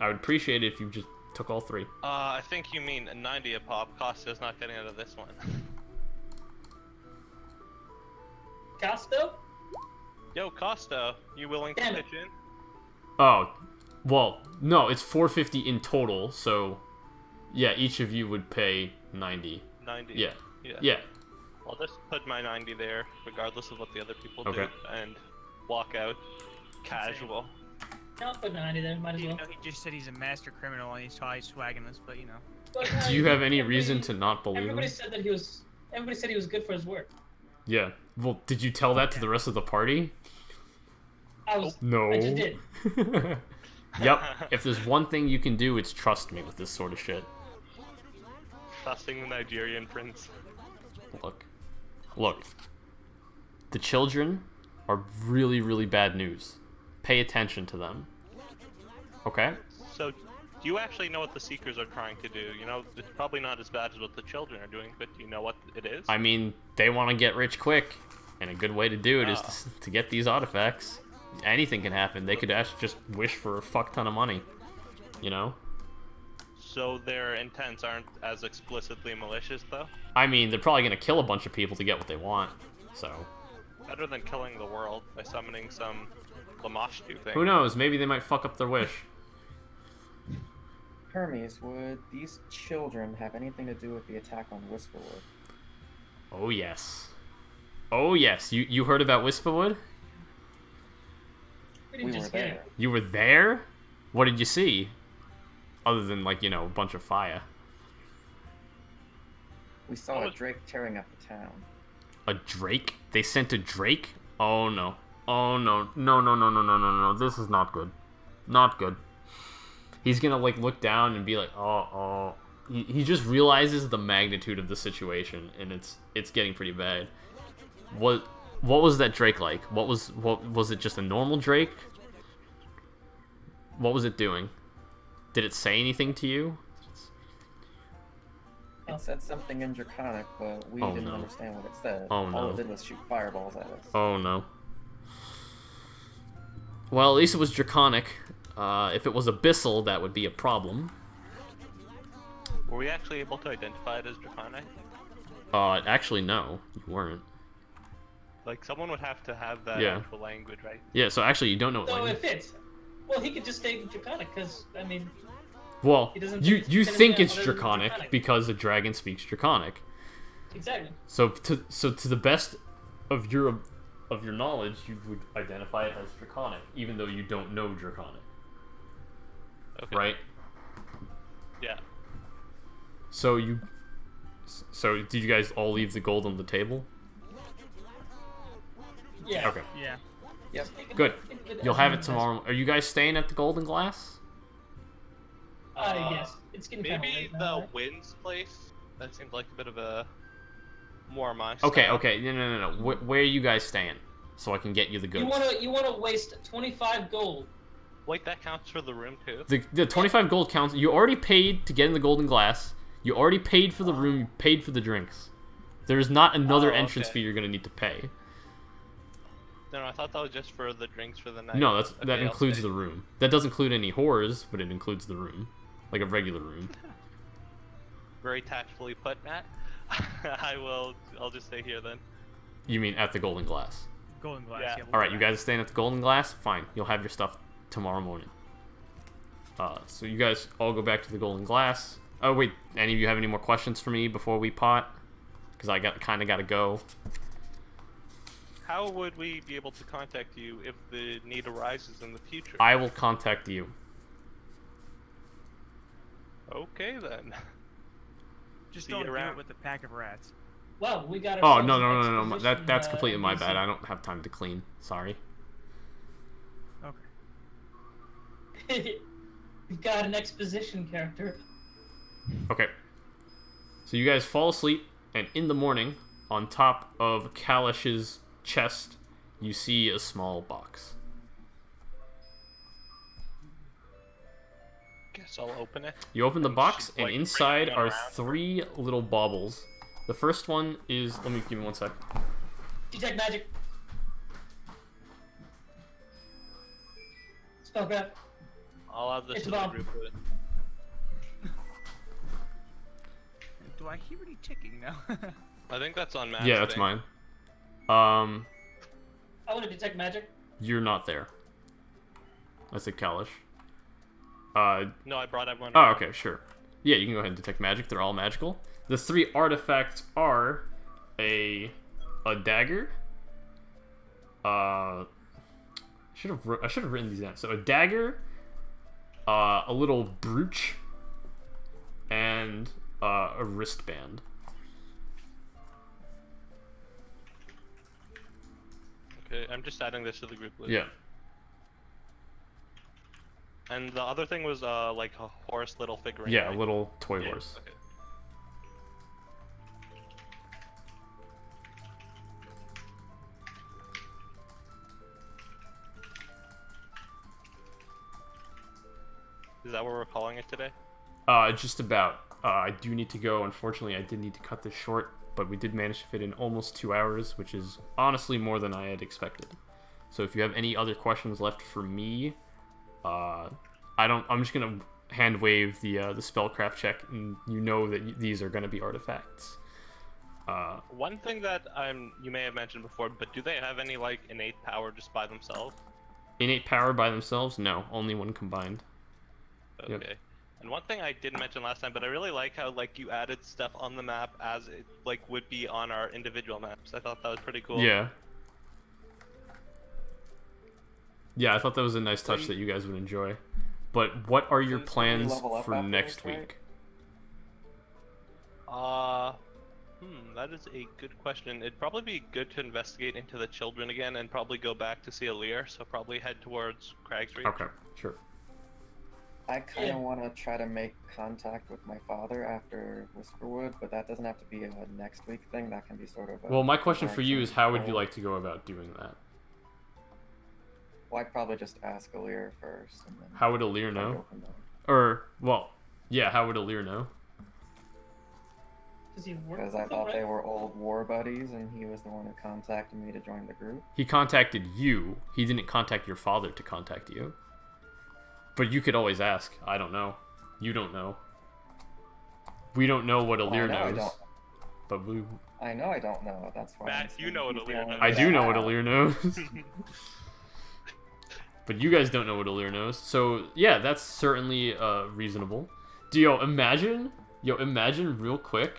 I would appreciate it if you just took all three. I think you mean 90 a pop. Costa's not getting out of this one. Costo? Yo, Costa, you willing to Damn it. pitch in? Oh, well, no, it's 450 in total, so yeah, each of you would pay 90. 90. Yeah. Yeah. Yeah. I'll just put my 90 there, regardless of what the other people Okay. do, and walk out casual. No, I'll put 90 there, might as You well. know, he just said he's a master criminal and he's probably swagging us, but you know. But, Do you have any reason to not believe him? Everybody said that he was. Everybody said he was good for his work. Yeah. Well, did you tell that to the rest of the party? I was. No. I just did. Yep. If there's one thing you can do, it's trust me with this sort of shit. Trusting the Nigerian prince. Look. The children are really, really bad news. Pay attention to them. Okay? So, do you actually know what the Seekers are trying to do? You know, it's probably not as bad as what the children are doing, but do you know what it is? I mean, they want to get rich quick, and a good way to do it is to get these artifacts. Anything can happen. They could actually just wish for a fuck ton of money. You know? So their intents aren't as explicitly malicious, though? I mean, they're probably going to kill a bunch of people to get what they want. So, Better than killing the world by summoning some Lamashtu thing. who knows? Maybe they might fuck up their wish. Hermes, would these children have anything to do with the attack on Whisperwood? Oh, yes. Oh, yes. You heard about Whisperwood? We didn't We were just get there. it. You were there? What did you see? Other than, like, you know, a bunch of fire. We saw a drake tearing up the town. A drake? They sent a drake? Oh, no. Oh, no. No, no, no, no, no, no, no. This is not good. Not good. He's gonna, like, look down and be like, oh. He just realizes the magnitude of the situation, and it's getting pretty bad. What was that drake like? What was it just a normal drake? What was it doing? Did it say anything to you? It said something in Draconic, but we Oh, didn't no. understand what it said. Oh, no. All it did was shoot fireballs at us. Oh no. Well, at least it was draconic. If it was abyssal, that would be a problem. Were we actually able to identify it as Draconic? Actually, no, you weren't. Like, someone would have to have that Yeah. actual language, right? Yeah, so actually, you don't know what So language. it fits. Well, he could just stay Draconic, because, I mean, Well, he doesn't you think you it's gonna think be it's other than draconic Draconic. because a dragon speaks draconic. exactly. So to the best of your knowledge, you would identify it as draconic, even though you don't know draconic, Okay. right? Yeah. So did you guys all leave the gold on the table? Yeah. Okay. Yeah. Yep. Good. Think of You'll as have an it tomorrow. Are you guys staying at the Golden Glass? Yes. It's getting kind of Maybe late the now, right? Wind's place? That seems like a bit of a... more my Okay, style. okay. No. Where are you guys staying? So I can get you the goods. You wanna waste 25 gold. Wait, that counts for the room, too? The 25 gold counts. You already paid to get in the Golden Glass. You already paid for the room. You paid for the drinks. There is not another Oh, entrance okay. fee you're gonna need to pay. No, I thought that was just for the drinks for the night. No, Okay, that I'll includes stay. the room. That doesn't include any whores, but it includes the room, like a regular room. Very tactfully put, Matt. I'll just stay here then. You mean at the Golden Glass? Golden glass. Yeah. Yeah. All right, you guys are staying at the Golden Glass. Fine, you'll have your stuff tomorrow morning. So you guys all go back to the Golden Glass. Oh wait, any of you have any more questions for me before we pot? because I kind of got to go. How would we be able to contact you if the need arises in the future? I will contact you. Okay then. Just See don't you do around. it with a pack of rats. Well, we got. Oh, ourselves no, an no, no, no, no. exposition, That's completely my museum. bad. I don't have time to clean. Sorry. Okay. We've got an exposition character. Okay. So you guys fall asleep, and in the morning, on top of Kalish's chest, you see a small box. Guess I'll open it. You open the And box, she's, and like, inside bringing it are around. 3 little baubles. The first one is... give me 1 sec. Detect magic. Spellcraft. I'll add this It's to a the bomb. group. Do I hear any ticking now? I think that's on Matt's Yeah, that's thing. mine. I want to detect magic. You're not there. I said Kalish. No, I brought everyone. Oh, around. okay, sure. Yeah, you can go ahead and detect magic. They're all magical. The 3 artifacts are a dagger. I should have written these down. So a dagger, a little brooch, and a wristband. Okay, I'm just adding this to the group list. Yeah. And the other thing was like a horse little figurine. Yeah, a right? little toy Yeah, horse. okay. Is that what we're calling it today? Just about. I do need to go. Unfortunately, I did need to cut this short, but we did manage to fit in almost 2 hours, which is honestly more than I had expected. So if you have any other questions left for me, I'm just gonna hand wave the spellcraft check, and you know that these are gonna be artifacts. One thing that you may have mentioned before, but do they have any like innate power just by themselves? Innate power by themselves? No, only one combined. Okay. Yep. And one thing I didn't mention last time, but I really like how like you added stuff on the map as it like would be on our individual maps. I thought that was pretty cool. Yeah. Yeah, I thought that was a nice touch So that you guys would enjoy. But what are your So we plans level up for after next this, right? week? That is a good question. It'd probably be good to investigate into the children again and probably go back to see Alir, so probably head towards Crag's Reach. Okay, sure. I kind Yeah. of want to try to make contact with my father after Whisperwood, but that doesn't have to be a next week thing. That can be sort of a... Well, my question for you is, how would you goal. like to go about doing that? Well, I'd probably just ask Alir first, and then... How would Alir try to know? go from there. Or, well, yeah, how would Alir know? Does he work Because with I them, thought right? they were old war buddies, and he was the one who contacted me to join the group. He contacted you. He didn't contact your father to contact you. But you could always ask. I don't know. You don't know. We don't know what Alir know I knows. don't. But we... I know I don't know. That's why. Matt, I'm you saying know what he's the Alir only knows. I one do that know what have. Alir knows. But you guys don't know what Alir knows. So, yeah, that's certainly reasonable. Imagine real quick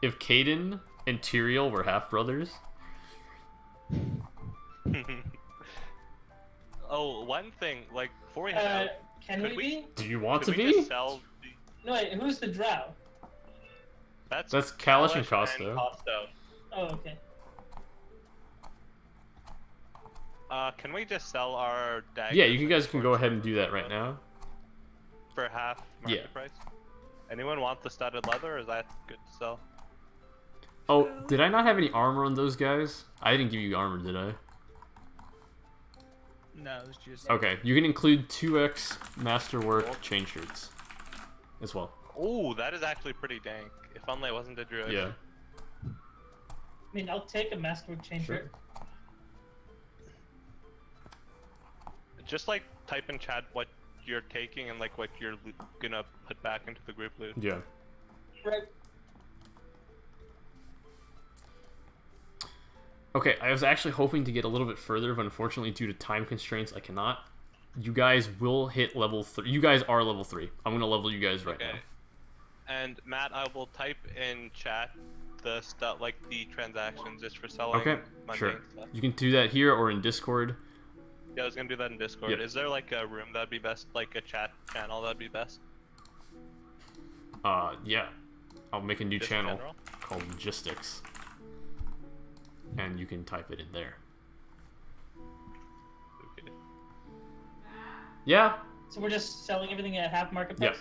if Caden and Tyrael were half-brothers. Oh, one thing, like before we head out, Can could we be? Do you want to could we be? just sell the... No, wait, who's the drow? That's Kalish and Kalish Costo. Oh, okay. Can we just sell our daggers? Yeah, you and guys can go swords ahead and do that right now. for half market Yeah. price? Anyone want the studded leather, or is that good to sell? Oh, did I not have any armor on those guys? I didn't give you armor, did I? No, it was just. Okay, you can include 2x masterwork chain shirts as well. Oh, that is actually pretty dank. If only I wasn't a druid. Yeah. I mean, I'll take a masterwork chain Sure. shirt. Just like type in chat what you're taking and like what you're gonna put back into the group loot. Yeah. Right. Okay, I was actually hoping to get a little bit further, but unfortunately, due to time constraints, I cannot. You guys will hit level 3. You guys are level 3. I'm gonna level you guys right Okay. And Matt, I will type in chat the stuff, like the transactions, just for selling Okay, my sure. main stuff. You can do that here or in Discord. Yeah, I was gonna do that in Discord. Yep. Is there like a room that'd be best, like a chat channel that'd be best? Yeah. I'll make a new Just channel general? called Logistics. And you can type it in there. Okay. Yeah? So we're just selling everything at half market price?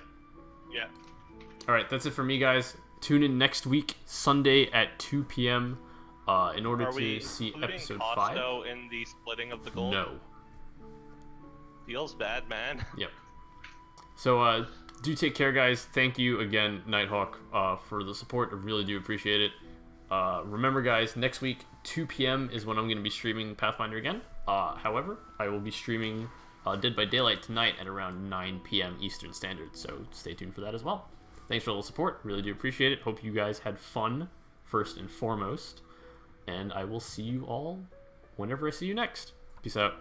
Yeah. Alright, that's it for me, guys. Tune in next week, Sunday at 2 p.m. In order Are to we see including episode Costo 5. in the splitting of the gold? No. Feels bad, man. Yep. So, do take care, guys. Thank you again, Nighthawk, for the support. I really do appreciate it. Remember, guys, next week, 2 p.m. is when I'm going to be streaming Pathfinder again. However, I will be streaming Dead by Daylight tonight at around 9 p.m. Eastern Standard, so stay tuned for that as well. Thanks for all the support. Really do appreciate it. Hope you guys had fun, first and foremost. And I will see you all whenever I see you next. Peace out.